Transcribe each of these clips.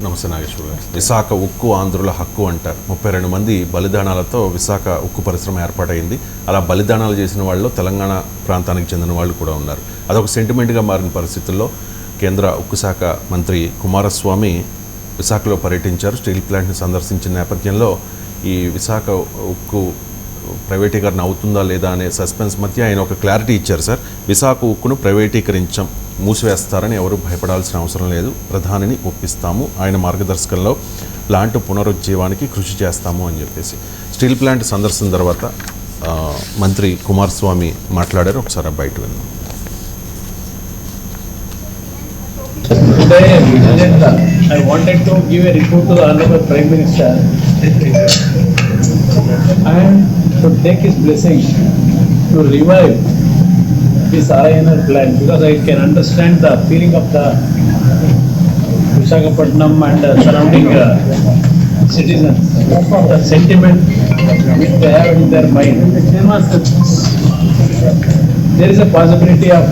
నమస్తే నాగేశ్వర గారు. విశాఖ ఉక్కు ఆంధ్రుల హక్కు అంటారు. 32 మంది బలిదానాలతో విశాఖ ఉక్కు పరిశ్రమ ఏర్పాటైంది. అలా బలిదానాలు చేసిన వాళ్ళు తెలంగాణ ప్రాంతానికి చెందిన వాళ్ళు కూడా ఉన్నారు. అదొక సెంటిమెంట్గా మారిన పరిస్థితుల్లో కేంద్ర ఉక్కు శాఖ మంత్రి కుమారస్వామి విశాఖలో పర్యటించారు. స్టీల్ ప్లాంట్ని సందర్శించిన నేపథ్యంలో ఈ విశాఖ ఉక్కు ప్రైవేటీకరణ అవుతుందా లేదా అనే సస్పెన్స్ మధ్య ఆయన ఒక క్లారిటీ ఇచ్చారు. సార్, విశాఖ ఉక్కును మూసివేస్తారని ఎవరు భయపడాల్సిన అవసరం లేదు, ప్రధానిని ఒప్పిస్తాము, ఆయన మార్గదర్శకంలో ప్లాంట్ పునరుజ్జీవానికి కృషి చేస్తాము అని చెప్పేసి స్టీల్ ప్లాంట్ సందర్శన తర్వాత మంత్రి కుమారస్వామి మాట్లాడారు. ఒకసారి బయట విన్నాం. I wanted to give a report to the Honorable Prime Minister and to take his blessing to revive this RINL plant, because I can understand the feeling of the Visakhapatnam and surrounding citizens, the sentiment which they have in their mind. There is a possibility of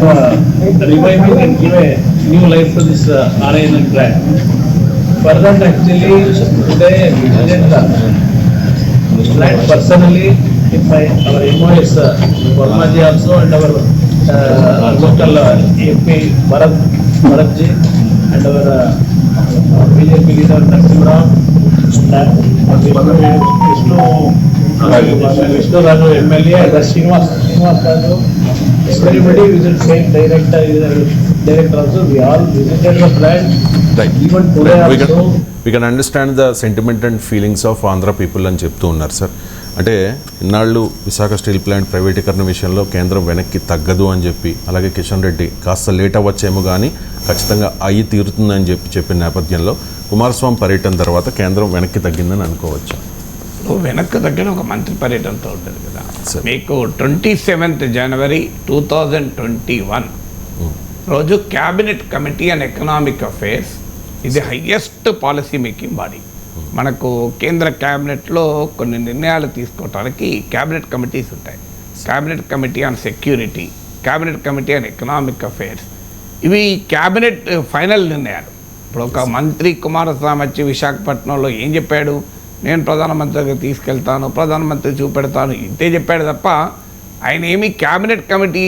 reviving and give a new life to this RINL plant. Further, actually, today visited the plant personally with our MOS Vermaji also and our local MP Bharatji and our BJP leader Narasimha Vishnu Raju MLA and Srinivas Raju. Everybody visited, same director also. We all visited the plant. Right. Even today also. We can understand the sentiment and feelings of Andhra people అని చెప్తూ ఉన్నారు sir. అంటే ఇన్నాళ్ళు Visakha steel plant ప్రైవేటీకరణ విషయంలో కేంద్రం వెనక్కి తగ్గదు అని చెప్పి, అలాగే కిషన్ రెడ్డి కాస్త లేట్ అవ్వచ్చేమో కానీ ఖచ్చితంగా అయ్యి తీరుతుందని చెప్పిన నేపథ్యంలో కుమారస్వామి పర్యటన తర్వాత కేంద్రం వెనక్కి తగ్గిందని అనుకోవచ్చు. వెనక్కి తగ్గిన ఒక మంత్రి పర్యటనతో ఉంటుంది కదా. మీకు 27th January 2021 రోజు cabinet committee and economic affairs, ఇది హయ్యెస్ట్ పాలసీ మేకింగ్ బాడీ. మనకు కేంద్ర క్యాబినెట్లో కొన్ని నిర్ణయాలు తీసుకోవడానికి క్యాబినెట్ కమిటీస్ ఉంటాయి. Cabinet committee on security, cabinet committee on economic affairs, ఇవి క్యాబినెట్ ఫైనల్ నిర్ణయాలు. ఇప్పుడు ఒక మంత్రి కుమారస్వామి వచ్చి విశాఖపట్నంలో ఏం చెప్పాడు, నేను ప్రధానమంత్రికి తీసుకెళ్తాను, ప్రధానమంత్రి చూపెడతాను, ఇంతే చెప్పాడు తప్ప ఆయన ఏమి cabinet committee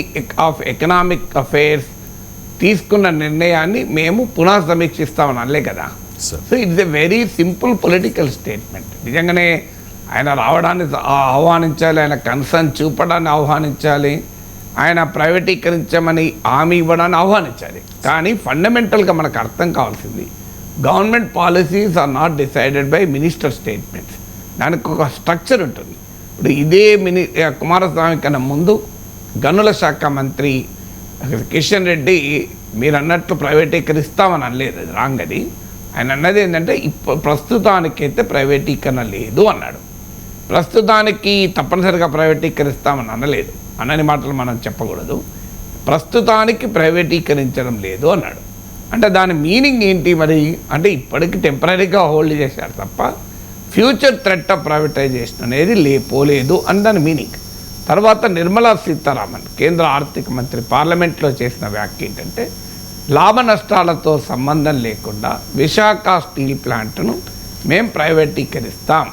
of economic affairs తీసుకున్న నిర్ణయాన్ని మేము పునః సమీక్షిస్తామని అనలే కదా. So it's a very simple political statement. నిజంగానే ఆయన రావడాన్ని ఆహ్వానించాలి, ఆయన కన్సర్న్ చూపడాన్ని ఆహ్వానించాలి, ఆయన ప్రైవేటీకరించమని హామీ ఇవ్వడాన్ని ఆహ్వానించాలి. కానీ ఫండమెంటల్గా మనకు అర్థం కావాల్సింది, government policies are not decided by minister statements. దానికి ఒక స్ట్రక్చర్ ఉంటుంది. ఇప్పుడు ఇదే కుమారస్వామి కన్నా ముందు గనుల శాఖ మంత్రి కిషన్ రెడ్డి మీరు అన్నట్లు ప్రైవేటీకరిస్తామని అనలేదు, అది రాంగ్. అది ఆయన అన్నది ఏంటంటే ప్రస్తుతానికైతే ప్రైవేటీకరణ లేదు అన్నాడు. ప్రస్తుతానికి తప్పనిసరిగా ప్రైవేటీకరిస్తామని అనలేదు. అనని మాటలు మనం చెప్పకూడదు. ప్రస్తుతానికి ప్రైవేటీకరించడం లేదు అన్నాడు. అంటే దాని మీనింగ్ ఏంటి మరి అంటే ఇప్పటికి టెంపరీగా హోల్డ్ చేశారు తప్ప ఫ్యూచర్ థ్రెట్ ఆఫ్ ప్రైవేటైజేషన్ అనేది పోలేదు అని దాని మీనింగ్. తర్వాత నిర్మలా సీతారామన్ కేంద్ర ఆర్థిక మంత్రి పార్లమెంట్లో చేసిన వ్యాఖ్య ఏంటంటే, లాభ నష్టాలతో సంబంధం లేకుండా విశాఖ స్టీల్ ప్లాంట్ను మేము ప్రైవేటీకరిస్తాం.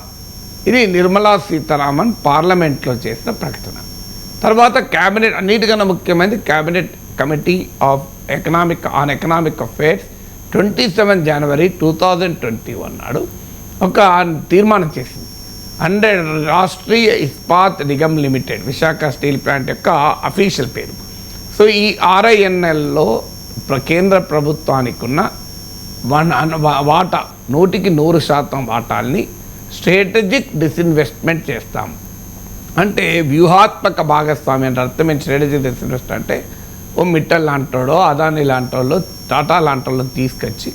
ఇది నిర్మలా సీతారామన్ పార్లమెంట్లో చేసిన ప్రకటన. తర్వాత క్యాబినెట్, అన్నిటికన్నా ముఖ్యమైనది cabinet committee of economic affairs 27 January 2021 నాడు ఒక తీర్మానం చేసింది. Rashtriya Ispat Nigam limited, Visakha steel plant యొక్క అఫీషియల్ పేరు. సో ఈ RINLలో కేంద్ర ప్రభుత్వానికి ఉన్న వాటా 100% వాటాల్ని స్ట్రాటజిక్ డిస్ఇన్వెస్ట్మెంట్ చేస్తాం. అంటే వ్యూహాత్మక భాగస్వామి అంటే అర్థం ఏంటి? స్ట్రాటజిక్ డిస్ఇన్వెస్ట్మెంట్ అంటే ఓ మిట్టల్ లాంటోడో, అదాని లాంటోళ్ళు, టాటా లాంటోళ్ళని తీసుకొచ్చి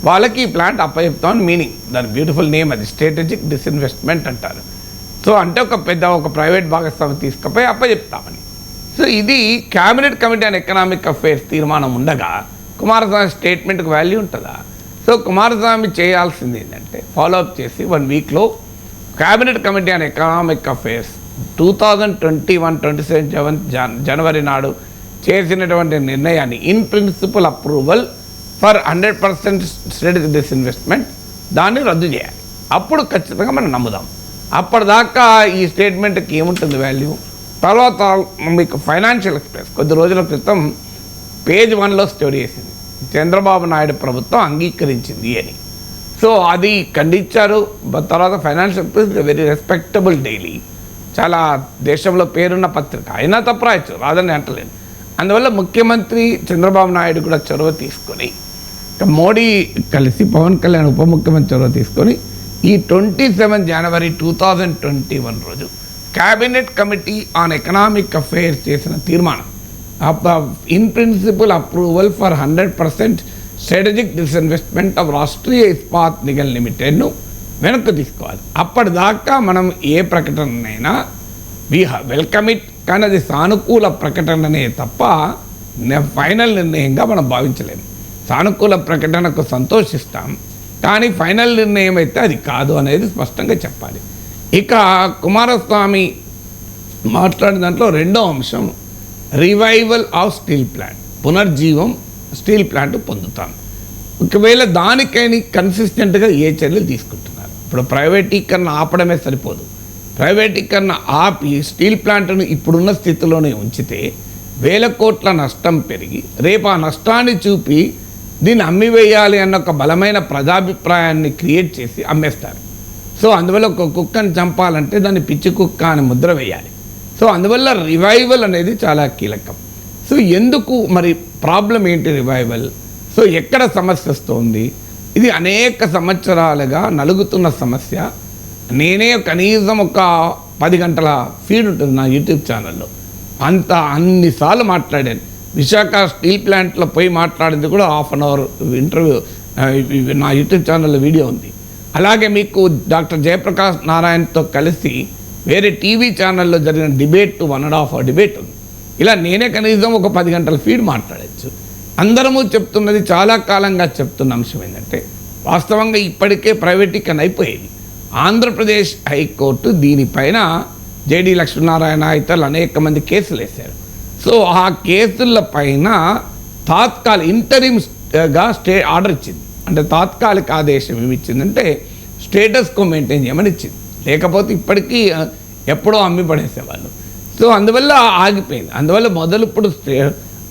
వాళ్ళకి ఈ ప్లాంట్ అప్పచెప్తామని మీనింగ్. దాని బ్యూటిఫుల్ నేమ్ అది, స్ట్రాటజిక్ డిస్ఇన్వెస్ట్మెంట్ అంటారు. సో అంటే ఒక ప్రైవేట్ భాగస్వామి తీసుకుపోయి అప్పచెప్తామని. సో ఇది cabinet committee on economic affairs తీర్మానం ఉండగా కుమారస్వామి స్టేట్మెంట్కి వాల్యూ ఉంటుందా? సో కుమారస్వామి చేయాల్సింది ఏంటంటే ఫాలోఅప్ చేసి 1 weekలో cabinet committee on economic affairs 2021 27 January నాడు చేసినటువంటి నిర్ణయాన్ని in principle approval for 100% strategic disinvestment దాన్ని రద్దు చేయాలి. అప్పుడు ఖచ్చితంగా మనం నమ్ముదాం. అప్పటిదాకా ఈ స్టేట్మెంట్కి ఏముంటుంది వాల్యూ? తర్వాత మీకు ఫైనాన్షియల్ ఎక్స్ప్రెస్ కొద్ది రోజుల క్రితం పేజ్ 1లో స్టోరీ వేసింది, చంద్రబాబు నాయుడు ప్రభుత్వం అంగీకరించింది అని. సో అది ఖండించారు. తర్వాత financial express very respectable daily, చాలా దేశంలో పేరున్న పత్రిక, అయినా తప్పు రాయొచ్చు, రాదని అంటలేదు. అందువల్ల ముఖ్యమంత్రి చంద్రబాబు నాయుడు కూడా చొరవ తీసుకొని, మోడీ కలిసి పవన్ కళ్యాణ్ ఉప ముఖ్యమంత్రి చొరవ తీసుకొని ఈ 27 జనవరి 2021 రోజు cabinet committee on economic affairs చేసిన తీర్మానం in principle approval for 100% strategic disinvestment of Rashtriya Ispat Nigam లిమిటెడ్ను వెనక్కి తీసుకోవాలి. అప్పటిదాకా మనం ఏ ప్రకటనైనా వెల్కమ్ ఇట్, కానీ అది సానుకూల ప్రకటననే తప్ప ఫైనల్ నిర్ణయంగా మనం భావించలేము. సానుకూల ప్రకటనకు సంతోషిస్తాం, కానీ ఫైనల్ నిర్ణయం అయితే అది కాదు అనేది స్పష్టంగా చెప్పాలి. ఇక కుమారస్వామి మాట్లాడిన దాంట్లో రెండో అంశం రివైవల్ ఆఫ్ స్టీల్ ప్లాంట్, పునర్జీవం స్టీల్ ప్లాంట్ పొందుతాం. ఒకవేళ దానికైనా కన్సిస్టెంట్గా ఏ చర్యలు తీసుకుంటున్నారు? ఇప్పుడు ప్రైవేటీకరణ ఆపడమే సరిపోదు. ప్రైవేటీకరణ ఆపి స్టీల్ ప్లాంట్ను ఇప్పుడున్న స్థితిలోనే ఉంచితే 1000 కోట్ల నష్టం పెరిగి రేపు ఆ నష్టాన్ని చూపి దీన్ని అమ్మివేయాలి అన్న ఒక బలమైన ప్రజాభిప్రాయాన్ని క్రియేట్ చేసి అమ్మేస్తారు. సో అందువల్ల ఒక కుక్కని చంపాలంటే దాన్ని పిచ్చి కుక్క అని ముద్ర వేయాలి. సో అందువల్ల రివైవల్ అనేది చాలా కీలకం. సో ఎందుకు మరి ప్రాబ్లం ఏంటి రివైవల్? సో ఎక్కడ సమస్య వస్తుంది? ఇది అనేక సంవత్సరాలుగా నలుగుతున్న సమస్య. నేనే కనీసం ఒక 10 గంటల ఫీడ్ ఉంటుంది నా యూట్యూబ్ ఛానల్లో, అన్నిసార్లు మాట్లాడాను. విశాఖ స్టీల్ ప్లాంట్లో పోయి మాట్లాడింది కూడా 1/2 అవర్ ఇంటర్వ్యూ నా యూట్యూబ్ ఛానల్లో వీడియో ఉంది. అలాగే మీకు డాక్టర్ జయప్రకాష్ నారాయణతో కలిసి వేరే టీవీ ఛానల్లో జరిగిన డిబేట్ 1.5 అవర్ డిబేట్ ఉంది. ఇలా నేనే కనీసం ఒక 10 గంటల ఫీడ్ మాట్లాడచ్చు. అందరము చెప్తున్నది, చాలా కాలంగా చెప్తున్న అంశం ఏంటంటే వాస్తవంగా ఇప్పటికే ప్రైవేటీకరణ అయిపోయేది. ఆంధ్రప్రదేశ్ హైకోర్టు దీనిపైన జేడీ లక్ష్మీనారాయణ ఇతరులు అనేక మంది కేసులు వేశారు. సో ఆ కేసుల పైన ఇంటరిమ్గా ఆర్డర్ ఇచ్చింది. అంటే తాత్కాలిక ఆదేశం ఏమి ఇచ్చిందంటే స్టేటస్కో మెయింటైన్ చేయమని ఇచ్చింది. లేకపోతే ఇప్పటికీ ఎప్పుడో అమ్మి పడేసేవాళ్ళు. సో అందువల్ల ఆగిపోయింది. అందువల్ల మొదలు ఇప్పుడు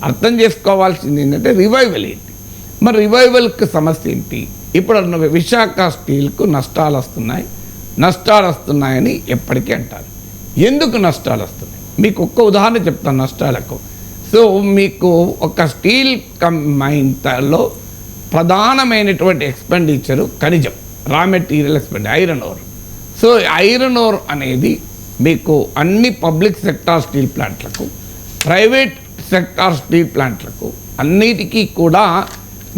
అర్థం చేసుకోవాల్సింది ఏంటంటే రివైవల్ ఏంటి? మరి రివైవల్కి సమస్య ఏంటి? ఇప్పుడు విశాఖ స్టీల్కు నష్టాలు వస్తున్నాయని ఎప్పటికీ అంటారు. ఎందుకు నష్టాలు వస్తున్నాయి? మీకు ఒక్క ఉదాహరణ చెప్తాను నష్టాలకు. సో మీకు ఒక స్టీల్ మైన్లో ప్రధానమైనటువంటి ఎక్స్పెండిచరు ఖనిజం, raw material iron ore. So iron ore అనేది మీకు అన్ని పబ్లిక్ సెక్టార్ స్టీల్ ప్లాంట్లకు, ప్రైవేట్ సెక్టార్ స్టీల్ ప్లాంట్లకు అన్నిటికీ కూడా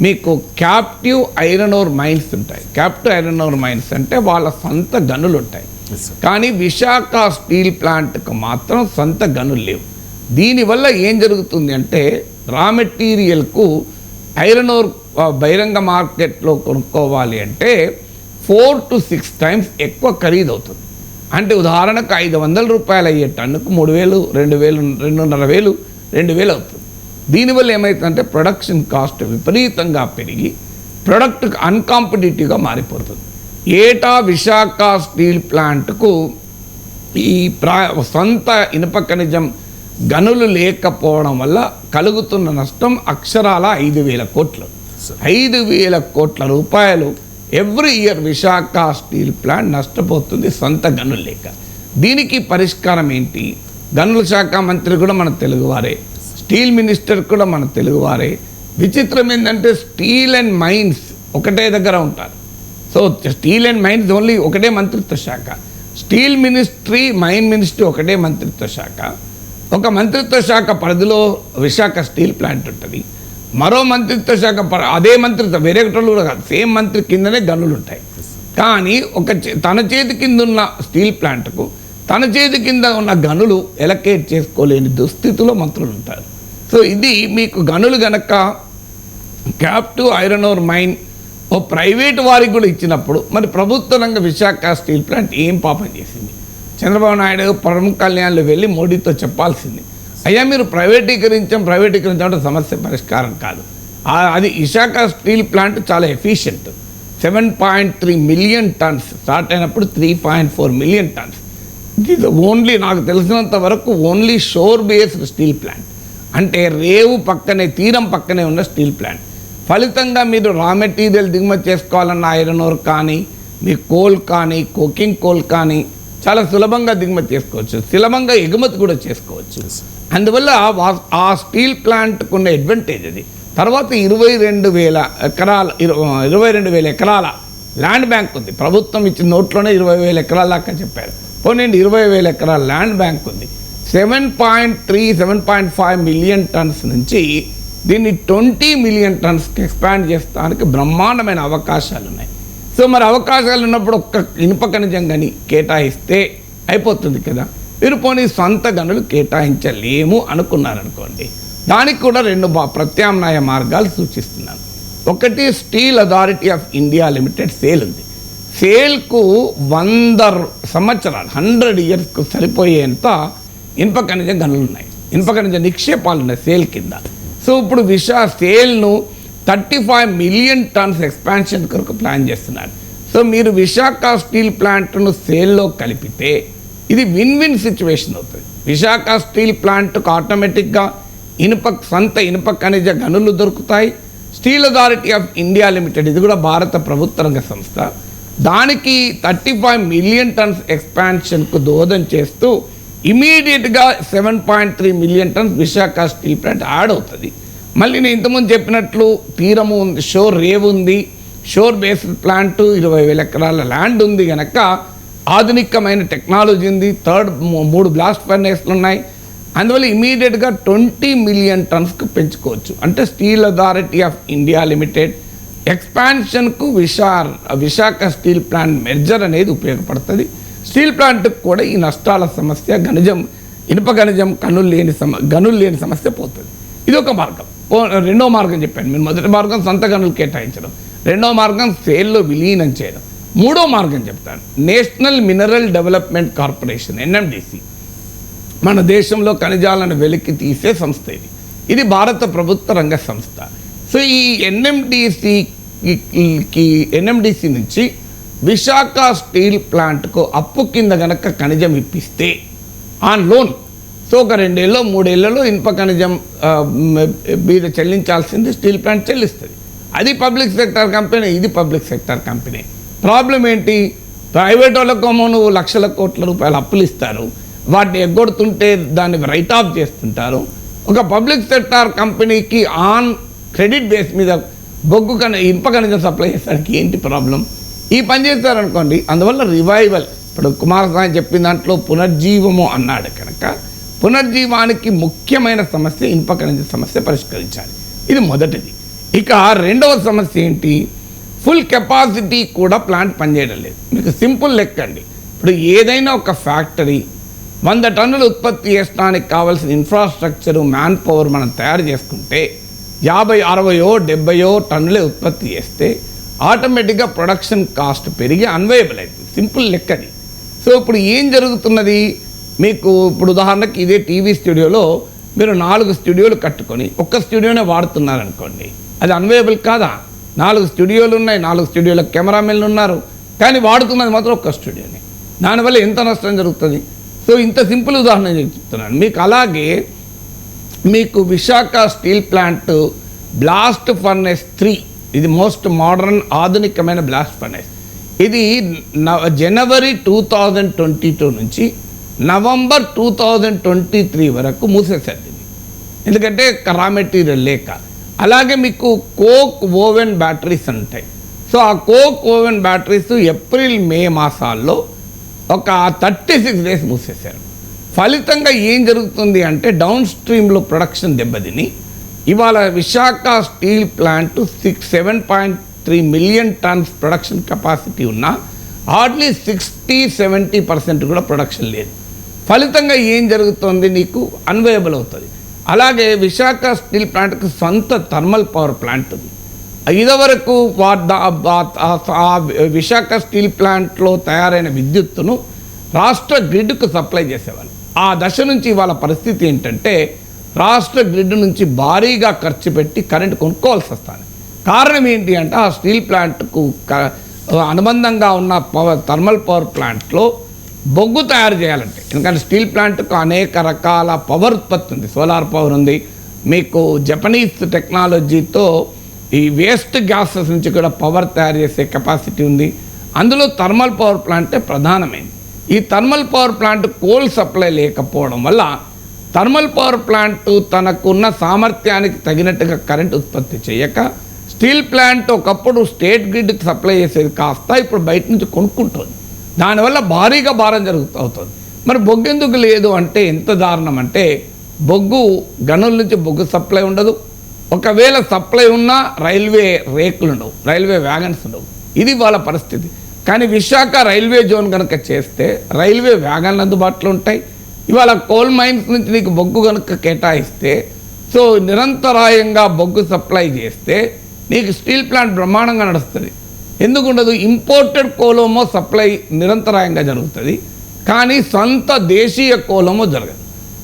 మీకు క్యాప్టివ్ ఐరన్ ఓర్ మైన్స్ ఉంటాయి. క్యాప్టివ్ ఐరన్ ఓర్ మైన్స్ అంటే వాళ్ళ సొంత గనులు ఉంటాయి. కానీ విశాఖ స్టీల్ ప్లాంట్కు మాత్రం సొంత గనులు లేవు. దీనివల్ల ఏం జరుగుతుంది అంటే రా మెటీరియల్కు ఐరన్ ఓర్ బహిరంగ మార్కెట్లో కొనుక్కోవాలి అంటే 4 to 6 times ఎక్కువ ఖరీదు అవుతుంది. అంటే ఉదాహరణకు 500 రూపాయలు అయ్యే టన్నుకు 3000, 2000, 2500, 2000 అవుతుంది. దీనివల్ల ఏమవుతుందంటే ప్రొడక్షన్ కాస్ట్ విపరీతంగా పెరిగి ప్రొడక్ట్ అన్కాంపిటేటివ్గా మారిపోతుంది. ఏటా విశాఖ స్టీల్ ప్లాంట్కు ఈ సొంత ఇనుప ఖనిజం గనులు లేకపోవడం వల్ల కలుగుతున్న నష్టం అక్షరాల 5,000 కోట్లు. 5,000 కోట్ల రూపాయలు every year Visakha steel plant నష్టపోతుంది సొంత గనులు లేక. దీనికి పరిష్కారం ఏంటి? గనుల శాఖ మంత్రి కూడా మన తెలుగువారే, స్టీల్ మినిస్టర్ కూడా మన తెలుగువారే. విచిత్రం ఏంటంటే స్టీల్ అండ్ మైన్స్ ఒకటే దగ్గర ఉంటారు. So steel and mines only ఒకటే మంత్రిత్వ శాఖ. స్టీల్ మినిస్ట్రీ, మైన్ మినిస్ట్రీ ఒకటే మంత్రిత్వ శాఖ. ఒక మంత్రిత్వ శాఖ పరిధిలో విశాఖ స్టీల్ ప్లాంట్ ఉంటుంది. మరో మంత్రిత్వ శాఖ అదే మంత్రిత్వ వేరే కూడా కాదు, సేమ్ మంత్రి కిందనే గనులు ఉంటాయి. కానీ తన చేతి కింద ఉన్న స్టీల్ ప్లాంట్కు తన చేతి కింద ఉన్న గనులు ఎలకేట్ చేసుకోలేని దుస్థితిలో మంత్రులు ఉంటారు. సో ఇది మీకు గనులు గనక captive iron or mine oh private వారికి కూడా ఇచ్చినప్పుడు మరి ప్రభుత్వ రంగ విశాఖ స్టీల్ ప్లాంట్ ఏం పాపం చేసింది? చంద్రబాబు నాయుడు ప్రముఖ కళ్యాణ్లో వెళ్ళి మోడీతో చెప్పాల్సింది, అయ్యా మీరు ప్రైవేటీకరించడం సమస్య పరిష్కారం కాదు. అది విశాఖ స్టీల్ ప్లాంట్ చాలా ఎఫిషియెంట్. 7.3 మిలియన్ టన్స్ స్టార్ట్ అయినప్పుడు 3.4 మిలియన్ టన్స్. ఇది ఓన్లీ నాకు తెలిసినంత వరకు ఓన్లీ షోర్ బేస్డ్ స్టీల్ ప్లాంట్, అంటే రేవు పక్కనే తీరం పక్కనే ఉన్న స్టీల్ ప్లాంట్. ఫలితంగా మీరు రా మెటీరియల్ దిగుమతి చేసుకోవాలన్న ఐరన్ ఓర్ కానీ, మీ కోల్ కానీ, కోకింగ్ కోల్ కానీ చాలా సులభంగా దిగుమతి చేసుకోవచ్చు, సులభంగా ఎగుమతి కూడా చేసుకోవచ్చు. అందువల్ల ఆ స్టీల్ ప్లాంట్కు ఉన్న అడ్వాంటేజ్ అది. తర్వాత 22,000 ఎకరాల ల్యాండ్ బ్యాంక్ ఉంది. ప్రభుత్వం ఇచ్చిన నోట్లోనే 20,000 ఎకరాల దాకా చెప్పారు. పోనీ 20,000 ఎకరాల ల్యాండ్ బ్యాంక్ ఉంది. 7.5 మిలియన్ టన్స్ నుంచి దీన్ని 20 మిలియన్ టన్స్కి ఎక్స్పాండ్ చేస్తానికి బ్రహ్మాండమైన అవకాశాలు ఉన్నాయి. సో మరి అవకాశాలు ఉన్నప్పుడు ఒక్క ఇనుప ఖనిజం గని కేటాయిస్తే అయిపోతుంది కదా. మీరు పోనీ సొంత గనులు కేటాయించలేము అనుకున్నారనుకోండి, దానికి కూడా 2 ప్రత్యామ్నాయ మార్గాలు సూచిస్తున్నాను. ఒకటి, steel authority of India limited sale ఉంది. సేల్కు 100 సంవత్సరాలు 100 ఇయర్స్కు సరిపోయేంత ఇనుప ఖనిజం గనులు ఉన్నాయి, ఇనుప ఖనిజ నిక్షేపాలు ఉన్నాయి సేల్ కింద. సో ఇప్పుడు సేల్ను 35 మిలియన్ టన్స్ ఎక్స్పాన్షన్ కొరకు ప్లాన్ చేస్తున్నారు. సో మీరు విశాఖ స్టీల్ ప్లాంట్ను సేల్లో కలిపితే ఇది విన్ విన్ సిచ్యువేషన్ అవుతుంది. విశాఖ స్టీల్ ప్లాంట్కు ఆటోమేటిక్గా సొంత ఇనుప ఖనిజ గనులు దొరుకుతాయి. Steel authority of India limited, ఇది కూడా భారత ప్రభుత్వ రంగ సంస్థ, దానికి 35 మిలియన్ టన్స్ ఎక్స్పాన్షన్కు దోహదం చేస్తూ ఇమీడియట్గా 7.3 million tons Visakha steel plant add అవుతుంది. మళ్ళీ నేను ఇంతకుముందు చెప్పినట్లు తీరము ఉంది, రేవు ఉంది, షోర్ బేస్డ్ ప్లాంట్, 20,000 ఎకరాల ల్యాండ్ ఉంది కనుక ఆధునికమైన టెక్నాలజీ ఉంది, 3 బ్లాస్ట్ ఫర్నేస్లు ఉన్నాయి. అందువల్ల ఇమీడియట్గా 20 మిలియన్ టన్స్కు పెంచుకోవచ్చు. అంటే steel authority of India limited ఎక్స్పాన్షన్కు విశాఖ స్టీల్ ప్లాంట్ మెర్జర్ అనేది ఉపయోగపడుతుంది. స్టీల్ ప్లాంట్కి కూడా ఈ నష్టాల సమస్య, ఇనుప ఖనిజం గనులు లేని సమస్య పోతుంది. ఇది ఒక మార్గం. రెండో మార్గం చెప్పాను మీరు. మొదటి మార్గం సొంత గనులు కేటాయించడం, రెండో మార్గం సేల్లో విలీనం చేయడం, మూడో మార్గం చెప్తాను. National mineral development corporation NMDC మన దేశంలో ఖనిజాలను వెలికి తీసే సంస్థ. ఇది భారత ప్రభుత్వ రంగ సంస్థ. సో ఈ NMDC నుంచి విశాఖ స్టీల్ ప్లాంట్కు అప్పు కింద గనక ఖనిజం ఇప్పిస్తే ఆన్ లోన్, సో ఒక 2 ఏళ్ళలో 3 ఏళ్లలో ఇనుప ఖనిజం మీద చెల్లించాల్సింది స్టీల్ ప్లాంట్ చెల్లిస్తుంది. అది పబ్లిక్ సెక్టర్ కంపెనీ, ఇది పబ్లిక్ సెక్టర్ కంపెనీ. ప్రాబ్లం ఏంటి? ప్రైవేట్ వాళ్ళకేమో నువ్వు లక్షల కోట్ల రూపాయలు అప్పులు ఇస్తారు, వాటిని ఎగ్గొడుతుంటే దాన్ని రైట్ ఆఫ్ చేస్తుంటారు. ఒక పబ్లిక్ సెక్టార్ కంపెనీకి ఆన్ క్రెడిట్ బేస్ మీద ఇనుప ఖనిజం సప్లై చేసడానికి ఏంటి ప్రాబ్లం? ఈ పని చేస్తారనుకోండి. అందువల్ల రివైవల్, ఇప్పుడు కుమారస్వామి చెప్పిన దాంట్లో పునర్జీవము అన్నాడు కనుక పునర్జీవానికి ముఖ్యమైన సమస్య ఇనుప ఖనిజ సమస్య పరిష్కరించాలి. ఇది మొదటిది. ఇక రెండవ సమస్య ఏంటి? ఫుల్ కెపాసిటీ కూడా ప్లాంట్ పనిచేయడం లేదు. మీకు సింపుల్ లెక్కండి. ఇప్పుడు ఏదైనా ఒక ఫ్యాక్టరీ 100 టన్నులు ఉత్పత్తి చేయడానికి కావాల్సిన ఇన్ఫ్రాస్ట్రక్చరు, మ్యాన్ పవర్ మనం తయారు చేసుకుంటే 50, 60, 70 టన్నులే ఉత్పత్తి చేస్తే ఆటోమేటిక్గా ప్రొడక్షన్ కాస్ట్ పెరిగి అన్వయబుల్ అవుతుంది. సింపుల్ లెక్కది. సో ఇప్పుడు ఏం జరుగుతున్నది? మీకు ఇప్పుడు ఉదాహరణకి ఇదే టీవీ స్టూడియోలో మీరు 4 స్టూడియోలు కట్టుకొని ఒక్క స్టూడియోనే వాడుతున్నారనుకోండి, అది అన్వయబుల్ కాదా? 4 స్టూడియోలు ఉన్నాయి, 4 స్టూడియోల కెమెరామెన్లు ఉన్నారు, కానీ వాడుతున్నది మాత్రం ఒక్క స్టూడియోని. దానివల్ల ఎంత నష్టం జరుగుతుంది? సో ఇంత సింపుల్ ఉదాహరణ చెప్తున్నాను మీకు. అలాగే మీకు Visakha steel plant blast furnace 3, ఇది మోస్ట్ మోడర్న్ ఆధునికమైన బ్లాస్ట్ ఫర్నేస్. ఇది జనవరి 2022 నుంచి నవంబర్ 2023 వరకు మూసేసేది, ఎందుకంటే రా మెటీరియల్ లేక. అలాగే మీకు కోక్ ఓవెన్ బ్యాటరీస్ ఉంటాయి. సో ఆ కోక్ ఓవెన్ బ్యాటరీస్ ఏప్రిల్, మే మాసాల్లో ఒక 36 డేస్ మూసేశారు. ఫలితంగా ఏం జరుగుతుంది అంటే డౌన్ స్ట్రీమ్లో ప్రొడక్షన్ దెబ్బతిని ఇవాళ Visakha steel plant 7.3 million tons production capacity ఉన్న హార్డ్లీ 60-70% కూడా ప్రొడక్షన్ లేదు. ఫలితంగా ఏం జరుగుతుంది? నీకు అన్వయబుల్ అవుతుంది. అలాగే విశాఖ స్టీల్ ప్లాంట్కి సొంత థర్మల్ పవర్ ప్లాంట్ ఉంది. ఇదివరకు విశాఖ స్టీల్ ప్లాంట్లో తయారైన విద్యుత్తును రాష్ట్ర గ్రిడ్కు సప్లై చేసేవాళ్ళు. ఆ దశ నుంచి ఇవాళ పరిస్థితి ఏంటంటే రాష్ట్ర గ్రిడ్ నుంచి భారీగా ఖర్చు పెట్టి కరెంటు కొనుక్కోవాల్సి వస్తుంది. కారణం ఏంటి అంటే ఆ స్టీల్ ప్లాంట్కు అనుబంధంగా ఉన్న థర్మల్ పవర్ ప్లాంట్లో బొగ్గు తయారు చేయాలంటే, ఎందుకంటే స్టీల్ ప్లాంట్కు అనేక రకాల పవర్ ఉత్పత్తి ఉంది. సోలార్ పవర్ ఉంది, మీకు జపనీస్ టెక్నాలజీతో ఈ వేస్ట్ గ్యాసెస్ నుంచి కూడా పవర్ తయారు చేసే కెపాసిటీ ఉంది. అందులో థర్మల్ పవర్ ప్లాంటే ప్రధానమైంది. ఈ thermal power plant coal supply లేకపోవడం వల్ల థర్మల్ పవర్ ప్లాంట్ తనకున్న సామర్థ్యానికి తగినట్టుగా కరెంట్ ఉత్పత్తి చేయక స్టీల్ ప్లాంట్ ఒకప్పుడు స్టేట్ గ్రిడ్కి సప్లై చేసేది కాస్త ఇప్పుడు బయట నుంచి కొనుక్కుంటుంది. దానివల్ల భారీగా భారం అవుతుంది. మరి బొగ్గు ఎందుకు లేదు అంటే ఎంత దారుణం అంటే, బొగ్గు గనుల నుంచి బొగ్గు సప్లై ఉండదు. ఒకవేళ సప్లై ఉన్నా రైల్వే రేకులు ఉండవు, రైల్వే వ్యాగన్స్ ఉండవు. ఇది వాళ్ళ పరిస్థితి. కానీ విశాఖ రైల్వే జోన్ కనుక చేస్తే రైల్వే వ్యాగన్లు అందుబాటులో ఉంటాయి. ఇవాళ కోల్ మైన్స్ నుంచి నీకు బొగ్గు కనుక కేటాయిస్తే, సో నిరంతరాయంగా బొగ్గు సప్లై చేస్తే నీకు స్టీల్ ప్లాంట్ బ్రహ్మాండంగా నడుస్తుంది. ఎందుకు ఉండదు? ఇంపోర్టెడ్ కోలోమో సప్లై నిరంతరాయంగా జరుగుతుంది, కానీ సొంత దేశీయ కోలోమో జరగదు.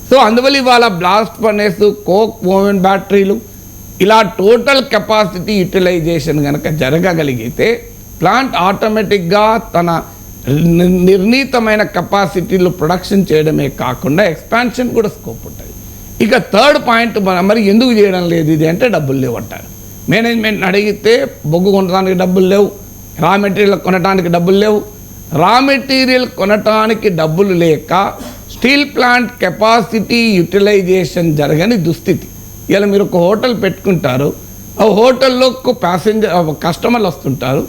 సో అందువల్ల ఇవాళ బ్లాస్ట్ ఫర్నేస్, కోక్ ఓవెన్ బ్యాటరీలు ఇలా టోటల్ కెపాసిటీ యూటిలైజేషన్ కనుక జరగగలిగితే ప్లాంట్ ఆటోమేటిక్గా తన నిర్ణీతమైన కెపాసిటీలు ప్రొడక్షన్ చేయడమే కాకుండా ఎక్స్పాన్షన్ కూడా స్కోప్ ఉంటుంది. ఇక థర్డ్ పాయింట్, మరి ఎందుకు చేయడం లేదు ఇది అంటే డబ్బులు లేవు అంటారు. మేనేజ్మెంట్ని అడిగితే బొగ్గు కొనడానికి డబ్బులు లేవు, రా మెటీరియల్ కొనడానికి డబ్బులు లేవు. రా మెటీరియల్ కొనటానికి డబ్బులు లేక స్టీల్ ప్లాంట్ కెపాసిటీ యూటిలైజేషన్ జరగని దుస్థితి. ఇలా మీరు ఒక హోటల్ పెట్టుకుంటారు, ఆ హోటల్లో కస్టమర్లు వస్తుంటారు,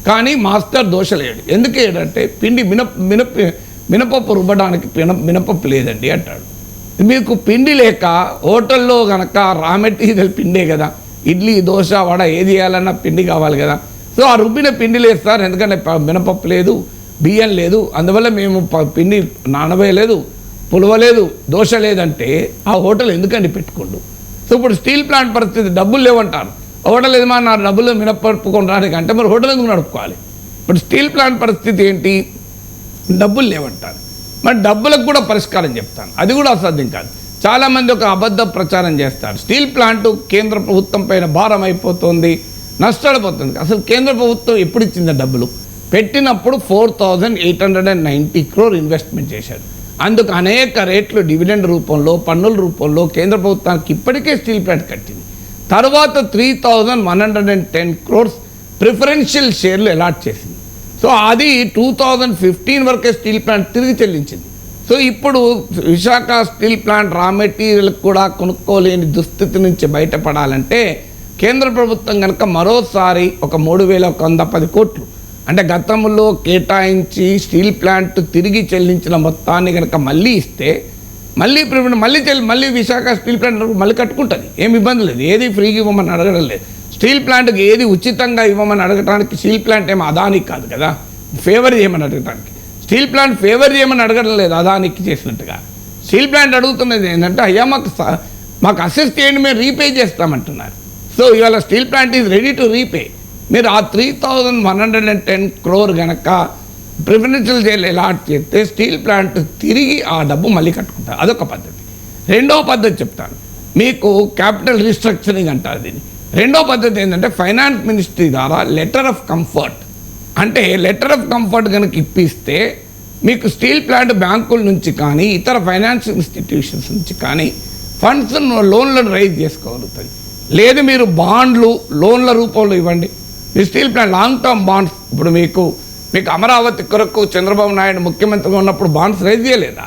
కానీ మాస్టర్ దోశలేడు. ఎందుకు ఏడంటే పిండి మినపప్పు రుబ్బడానికి మినపప్పు లేదండి అంటాడు. మీకు పిండి లేక హోటల్లో కనుక రా మెటీరియల్ పిండే కదా, ఇడ్లీ దోశ వడ ఏది చేయాలన్నా పిండి కావాలి కదా. సో ఆ రుబ్బిన పిండి లేదు సార్, ఎందుకంటే మినపప్పు లేదు, బియ్యం లేదు, అందువల్ల మేము పిండి నానవేయలేదు, పులవలేదు, దోశ లేదంటే ఆ హోటల్ ఎందుకండి పెట్టుకోండు. సో ఇప్పుడు స్టీల్ ప్లాంట్ పరిస్థితి, డబ్బులు లేవంటారు. హోటల్ ఏమో నా డబ్బులు మినపప్పు కొనడానికి అంటే మరి హోటల్ ఎందుకు నడుపుకోవాలి? ఇప్పుడు స్టీల్ ప్లాంట్ పరిస్థితి ఏంటి? డబ్బులు లేవంటారు. మరి డబ్బులకు కూడా పరిష్కారం చెప్తాను, అది కూడా అసాధ్యం కాదు. చాలామంది ఒక అబద్ధ ప్రచారం చేస్తారు. స్టీల్ ప్లాంట్ కేంద్ర ప్రభుత్వం పైన భారం అయిపోతుంది, నష్టపోతుంది. అసలు కేంద్ర ప్రభుత్వం ఎప్పుడు ఇచ్చింది డబ్బులు? పెట్టినప్పుడు 4,890 crore ఇన్వెస్ట్మెంట్ చేశారు. అందుకు అనేక రేట్లు డివిడెండ్ రూపంలో, పన్నుల రూపంలో కేంద్ర ప్రభుత్వానికి ఇప్పటికే స్టీల్ ప్లాంట్ కట్టింది. తర్వాత 3,110 crores ప్రిఫరెన్షియల్ షేర్లు అలాట్ చేసింది. సో అది 2015 వరకే స్టీల్ ప్లాంట్ తిరిగి చెల్లించింది. సో ఇప్పుడు Visakha steel plant raw material కూడా కొనుక్కోలేని దుస్థితి నుంచి బయటపడాలంటే కేంద్ర ప్రభుత్వం కనుక మరోసారి ఒక 3,110 కోట్లు అంటే గతంలో కేటాయించి స్టీల్ ప్లాంట్ తిరిగి చెల్లించిన మొత్తాన్ని కనుక మళ్ళీ ఇస్తే మళ్ళీ విశాఖ స్టీల్ ప్లాంట్ మళ్ళీ కట్టుకుంటుంది. ఏమి ఇబ్బంది లేదు, ఏది ఫ్రీగా ఇవ్వమని అడగడం లేదు. స్టీల్ ప్లాంట్కి ఏది ఉచితంగా ఇవ్వమని అడగడానికి స్టీల్ ప్లాంట్ ఏమో అదానికి కాదు కదా, ఫేవర్ చేయమని అడగడానికి. స్టీల్ ప్లాంట్ ఫేవర్ చేయమని అడగడం లేదు అదానికి చేసినట్టుగా. స్టీల్ ప్లాంట్ అడుగుతున్నది ఏంటంటే, అయ్యా మాకు అసిస్ట్ చేయండి, మేము రీపే చేస్తామంటున్నారు. సో ఇవాళ steel plant is ready to repay. మీరు ఆ 3,110 crore కనుక ప్రిఫరెన్షియల్ షేర్లు అలాట్ చేస్తే స్టీల్ ప్లాంట్ తిరిగి ఆ డబ్బు మళ్ళీ కట్టుకుంటారు. అదొక పద్ధతి. రెండవ పద్ధతి చెప్తాను మీకు, క్యాపిటల్ రీస్ట్రక్చరింగ్ అంటారు దీన్ని. రెండో పద్ధతి ఏంటంటే ఫైనాన్స్ మినిస్ట్రీ ద్వారా లెటర్ ఆఫ్ కంఫర్ట్, అంటే లెటర్ ఆఫ్ కంఫర్ట్ కనుక ఇప్పిస్తే మీకు స్టీల్ ప్లాంట్ బ్యాంకుల నుంచి కానీ ఇతర ఫైనాన్షియల్ ఇన్స్టిట్యూషన్స్ నుంచి కానీ ఫండ్స్ లోన్లను రైజ్ చేసుకోగలుగుతుంది. లేదు మీరు బాండ్లు లోన్ల రూపంలో ఇవ్వండి. మీ steel plant long term bonds, ఇప్పుడు మీకు అమరావతి కొరకు చంద్రబాబు నాయుడు ముఖ్యమంత్రిగా ఉన్నప్పుడు బాండ్స్ రైజ్ చేయలేదా?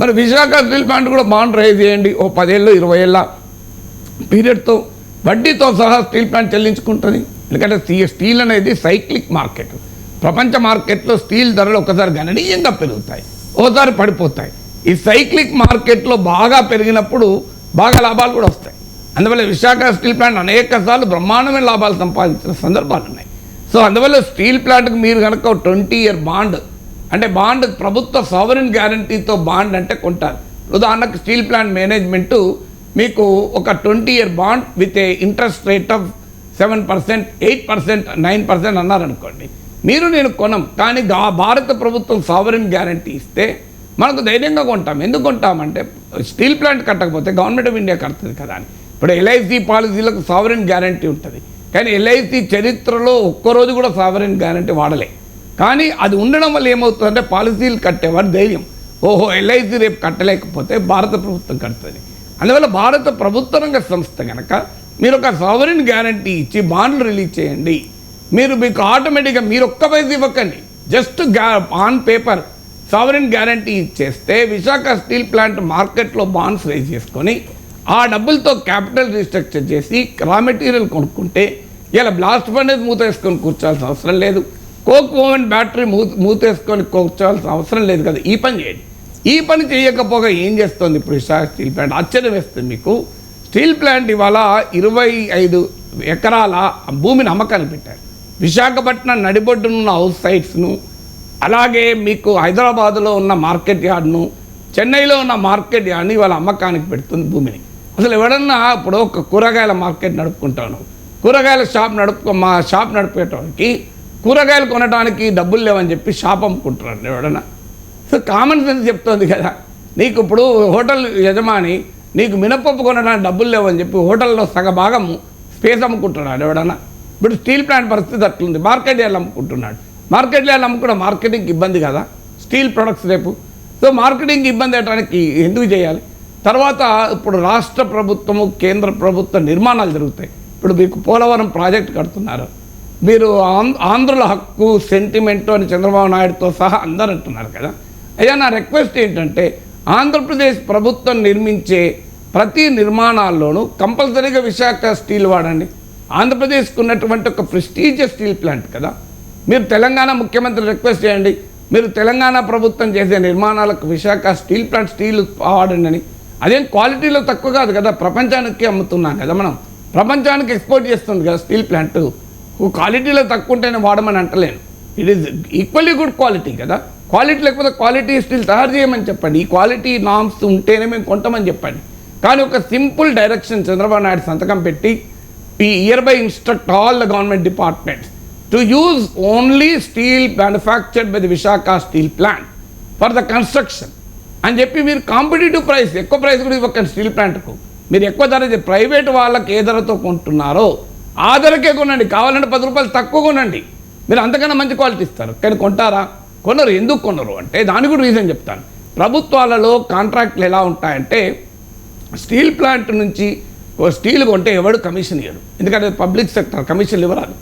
మరి విశాఖ స్టీల్ ప్లాంట్ కూడా బాండ్ రైజ్ చేయండి. ఓ 10 ఏళ్ళు 20 ఏళ్ళ పీరియడ్తో వడ్డీతో సహా స్టీల్ ప్లాంట్ చెల్లించుకుంటుంది. ఎందుకంటే స్టీల్ అనేది సైక్లిక్ మార్కెట్. ప్రపంచ మార్కెట్లో స్టీల్ ధరలు ఒకసారి గణనీయంగా పెరుగుతాయి, ఓసారి పడిపోతాయి. ఈ సైక్లిక్ మార్కెట్లో బాగా పెరిగినప్పుడు బాగా లాభాలు కూడా వస్తాయి. అందువల్ల విశాఖ స్టీల్ ప్లాంట్ అనేక సార్లు బ్రహ్మాండమైన లాభాలు సంపాదించిన సందర్భాలు ఉన్నాయి. సో అందువల్ల స్టీల్ ప్లాంట్కి మీరు కనుక 20-year బాండ్, అంటే బాండ్ ప్రభుత్వ సావరెన్ గ్యారంటీతో బాండ్ అంటే కొంటారు. ఉదాహరణకు స్టీల్ ప్లాంట్ మేనేజ్మెంటు మీకు ఒక 20-year bond with a interest rate of 7%, 8%, 9% అన్నారనుకోండి, మీరు నేను కొనం. కానీ భారత ప్రభుత్వం సావరెన్ గ్యారంటీ ఇస్తే మనకు ధైర్యంగా కొంటాం. ఎందుకు కొంటామంటే స్టీల్ ప్లాంట్ కట్టకపోతే గవర్నమెంట్ ఆఫ్ ఇండియా కడుతుంది కదా అని. ఇప్పుడు ఎల్ఐసి పాలసీలకు సావరెన్ గ్యారంటీ ఉంటుంది, కానీ ఎల్ఐసి చరిత్రలో ఒక్కరోజు కూడా సావరెన్ గ్యారంటీ వాడలే. కానీ అది ఉండడం వల్ల ఏమవుతుందంటే పాలసీలు కట్టేవారు ధైర్యం, ఓహో ఎల్ఐసి రేపు కట్టలేకపోతే భారత ప్రభుత్వం కడుతుంది. అందువల్ల భారత ప్రభుత్వ రంగ సంస్థ కనుక మీరు ఒక సావరెన్ గ్యారంటీ ఇచ్చి బాండ్లు రిలీజ్ చేయండి. మీకు ఆటోమేటిక్గా మీరు ఒక్క పైసా ఇవ్వకండి, just on paper sovereign guarantee ఇచ్చేస్తే విశాఖ స్టీల్ ప్లాంట్ మార్కెట్లో బాండ్స్ రైజ్ చేసుకొని ఆ డబ్బులతో క్యాపిటల్ రీస్ట్రక్చర్ చేసి రా మెటీరియల్ కొనుక్కుంటే ఇలా బ్లాస్ట్ ఫర్నేస్ మూతేసుకొని కూర్చోవాల్సిన అవసరం లేదు, కోక్ ఓవెన్ బ్యాటరీ మూతేసుకొని కూర్చోవాల్సిన అవసరం లేదు కదా. ఈ పని చేయండి. ఈ పని చేయకపోగా ఏం చేస్తుంది ఇప్పుడు విశాఖ స్టీల్ ప్లాంట్? ఆశ్చర్యం వేస్తుంది మీకు. స్టీల్ ప్లాంట్ ఇవాళ 25 ఎకరాల భూమిని అమ్మకానికి పెట్టారు. విశాఖపట్నం నడిబొడ్డునున్న హౌస్ సైట్స్ను, అలాగే మీకు హైదరాబాదులో ఉన్న మార్కెట్ యార్డ్ను, చెన్నైలో ఉన్న మార్కెట్ యార్డ్ని ఇవాళ అమ్మకానికి పెడుతుంది భూమిని. అసలు ఎవడన్నా ఇప్పుడు ఒక కూరగాయల మార్కెట్ నడుపుకుంటాను, కూరగాయల మా షాప్ నడిపేటోడికి కూరగాయలు కొనడానికి డబ్బులు లేవని చెప్పి షాప్ అమ్ముకుంటున్నాడు ఎవడన్నా. సో కామన్ సెన్స్ చెప్తుంది కదా. నీకు ఇప్పుడు హోటల్ యజమాని నీకు మినపప్పు కొనడానికి డబ్బులు లేవని చెప్పి హోటల్లో సగభాగం స్పేస్ అమ్ముకుంటున్నాడు ఎవడన్నా. ఇప్పుడు స్టీల్ ప్లాంట్ పరిస్థితి అట్లుంది, మార్కెట్ యార్డ్లు అమ్ముకుంటున్నాడు. మార్కెట్ యార్డ్లు అమ్ముకోవడం మార్కెటింగ్కి ఇబ్బంది కదా స్టీల్ ప్రొడక్ట్స్ రేపు. సో మార్కెటింగ్ ఇబ్బంది అయ్యడానికి ఎందుకు చేయాలి? తర్వాత ఇప్పుడు రాష్ట్ర ప్రభుత్వము కేంద్ర ప్రభుత్వ నిర్మాణాలు జరుగుతాయి. ఇప్పుడు మీకు పోలవరం ప్రాజెక్ట్ కడుతున్నారు, మీరు ఆంధ్రుల హక్కు సెంటిమెంటు అని చంద్రబాబు నాయుడుతో సహా అందరూ అంటున్నారు కదా. అయ్యా నా రిక్వెస్ట్ ఏంటంటే ఆంధ్రప్రదేశ్ ప్రభుత్వం నిర్మించే ప్రతి నిర్మాణాల్లోనూ కంపల్సరీగా విశాఖ స్టీల్ వాడండి. ఆంధ్రప్రదేశ్కు ఉన్నటువంటి ఒక ప్రెస్టీజియస్ స్టీల్ ప్లాంట్ కదా. మీరు తెలంగాణ ముఖ్యమంత్రి రిక్వెస్ట్ చేయండి, మీరు తెలంగాణ ప్రభుత్వం చేసే నిర్మాణాలకు విశాఖ స్టీల్ ప్లాంట్ స్టీల్ వాడండి అని. అదేం క్వాలిటీలో తక్కువ కాదు కదా, ప్రపంచానికి అమ్ముతున్నాం కదా మనం, ప్రపంచానికి ఎక్స్పోర్ట్ చేస్తుంది కదా స్టీల్ ప్లాంట్. క్వాలిటీలో తక్కువ ఉంటేనే వాడమని అంటలేను, it is equally good quality కదా. క్వాలిటీ లేకపోతే క్వాలిటీ స్టీల్ తయారు చేయమని చెప్పండి, ఈ క్వాలిటీ నామ్స్ ఉంటేనే మేము కొంటామని చెప్పండి. కానీ ఒక సింపుల్ డైరెక్షన్ చంద్రబాబు నాయుడు సంతకం పెట్టి hereby instruct all the government departments to use only steel manufactured by the Vishaka Steel Plant for the construction అని చెప్పి మీరు కాంపిటేటివ్ ప్రైస్, ఎక్కువ ప్రైస్ కూడా ఇవ్వకండి స్టీల్ ప్లాంట్కు. మీరు ఎక్కువ ధర ప్రైవేట్ వాళ్ళకి ఏ ధరతో కొంటున్నారో ఆ ధరకే కొనండి, కావాలంటే 10 రూపాయలు తక్కువ కొనండి, మీరు అంతకన్నా మంచి క్వాలిటీ ఇస్తారు. కానీ కొంటారా? కొనరు. ఎందుకు కొనరు అంటే దానికి కూడా రీజన్ చెప్తాను. ప్రభుత్వాలలో కాంట్రాక్ట్లు ఎలా ఉంటాయంటే స్టీల్ ప్లాంట్ నుంచి స్టీల్ కొంటే ఎవడు కమిషన్ ఇవ్వడు, ఎందుకంటే పబ్లిక్ సెక్టర్ కమిషన్లు ఇవ్వరాదు.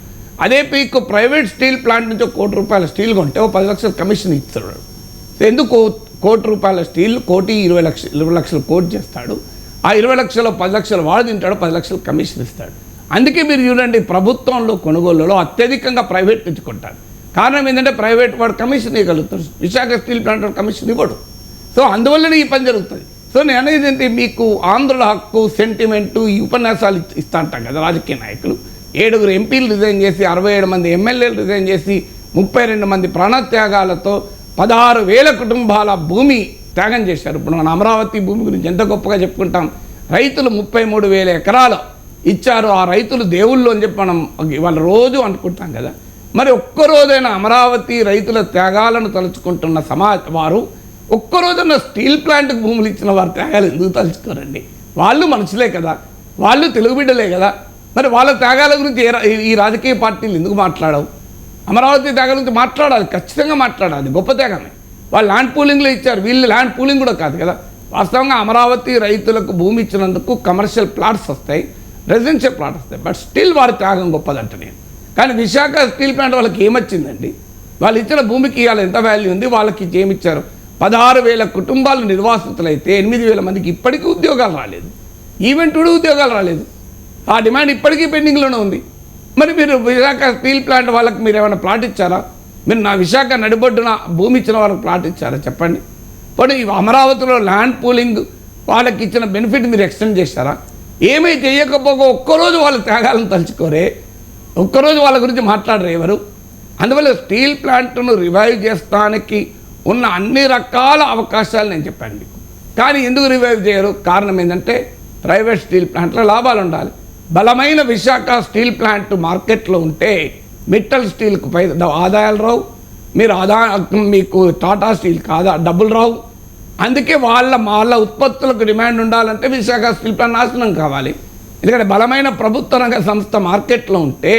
అదే పీక్ ప్రైవేట్ స్టీల్ ప్లాంట్ నుంచి 1 కోటి రూపాయల స్టీల్ కొంటే 10 లక్షల కమిషన్ ఇస్తాడు. ఎందుకు 1 కోటి రూపాయల స్టీల్ 1,20 లక్షలు కోట్ చేస్తాడు, ఆ 20 లక్షలు 10 లక్షలు వాడు తింటాడు, 10 లక్షలు కమిషన్ ఇస్తాడు. అందుకే మీరు చూడండి ప్రభుత్వంలో కొనుగోలులో అత్యధికంగా ప్రైవేట్ నుంచి కొంటారు. కారణం ఏంటంటే ప్రైవేట్ వాడు కమిషన్ ఇవ్వగలుగుతాడు, విశాఖ స్టీల్ ప్లాంట్ వాడు కమిషన్ ఇవ్వడు. సో అందువల్లనే ఈ పని జరుగుతుంది. సో నేను అనేది ఏంటి, మీకు ఆంధ్రుల హక్కు సెంటిమెంటు ఈ ఉపన్యాసాలు ఇస్తా అంటాం కదా రాజకీయ నాయకులు. 7 ఎంపీలు రిజైన్ చేసి 67 మంది ఎమ్మెల్యేలు రిజైన్ చేసి 32 మంది ప్రాణత్యాగాలతో 16,000 కుటుంబాల భూమి త్యాగం చేశారు. ఇప్పుడు మన అమరావతి భూమి గురించి ఎంత గొప్పగా చెప్పుకుంటాం. రైతులు 33,000 ఎకరాలు ఇచ్చారు, ఆ రైతులు దేవుళ్ళు అని చెప్పి మనం ఇవాళ రోజు అనుకుంటాం కదా. మరి ఒక్కరోజైనా అమరావతి రైతుల త్యాగాలను తలుచుకుంటున్న వారు ఒక్కరోజున స్టీల్ ప్లాంట్కి భూములు ఇచ్చిన వారి త్యాగాలు ఎందుకు తలుచుకోరండి? వాళ్ళు మనుషులే కదా, వాళ్ళు తెలుగు బిడ్డలే కదా. మరి వాళ్ళ త్యాగాల గురించి ఈ రాజకీయ పార్టీలు ఎందుకు మాట్లాడవు? అమరావతి త్యాగాల గురించి మాట్లాడాలి, ఖచ్చితంగా మాట్లాడాలి, గొప్ప త్యాగమే. వాళ్ళు ల్యాండ్ పూలింగ్లో ఇచ్చారు, వీళ్ళు ల్యాండ్ పూలింగ్ కూడా కాదు కదా. వాస్తవంగా అమరావతి రైతులకు భూమి ఇచ్చినందుకు కమర్షియల్ ప్లాట్స్ వస్తాయి, రెసిడెన్షియల్ ప్లాట్స్ వస్తాయి, బట్ స్టిల్ వారి త్యాగం గొప్పదంట నేను. కానీ విశాఖ స్టీల్ ప్లాంట్ వాళ్ళకి ఏమొచ్చిందండి? వాళ్ళు ఇచ్చిన భూమికి ఇవాళ ఎంత వాల్యూ ఉంది, వాళ్ళకి ఏమిచ్చారు? 16,000 కుటుంబాలు నిర్వాసితులైతే 8,000 మందికి ఇప్పటికీ ఉద్యోగాలు రాలేదు, ఈవెంట్ కూడా ఉద్యోగాలు రాలేదు. ఆ డిమాండ్ ఇప్పటికీ పెండింగ్లోనే ఉంది. మరి మీరు విశాఖ స్టీల్ ప్లాంట్ వాళ్ళకి మీరు ఏమైనా ప్లాట్ ఇచ్చారా? మీరు నా విశాఖ నడిబొడ్డున భూమి ఇచ్చిన వాళ్ళకి ప్లాట్ ఇచ్చారా చెప్పండి? పోనీ అమరావతిలో ల్యాండ్ పూలింగ్ వాళ్ళకి ఇచ్చిన బెనిఫిట్ మీరు ఎక్స్టెండ్ చేశారా? ఏమీ చేయకపోగా ఒక్కరోజు వాళ్ళ త్యాగాలను తలుచుకోరే, ఒక్కరోజు వాళ్ళ గురించి మాట్లాడరు ఎవరు. అందువల్ల స్టీల్ ప్లాంట్ను రివైవ్ చేస్తానికి ఉన్న అన్ని రకాల అవకాశాలు నేను చెప్పాను మీకు. కానీ ఎందుకు రివైవ్ చేయరు? కారణం ఏంటంటే ప్రైవేట్ స్టీల్ ప్లాంట్లో లాభాలు ఉండాలి. బలమైన విశాఖ స్టీల్ ప్లాంట్ మార్కెట్లో ఉంటే మిట్టల్ స్టీల్కు ఆదాయాలు రావు, మీకు టాటా స్టీల్కి డబ్బులు రావు, అందుకే వాళ్ళ ఉత్పత్తులకు డిమాండ్ ఉండాలంటే విశాఖ స్టీల్ ప్లాంట్ నాశనం కావాలి. ఎందుకంటే బలమైన ప్రభుత్వ రంగ సంస్థ మార్కెట్లో ఉంటే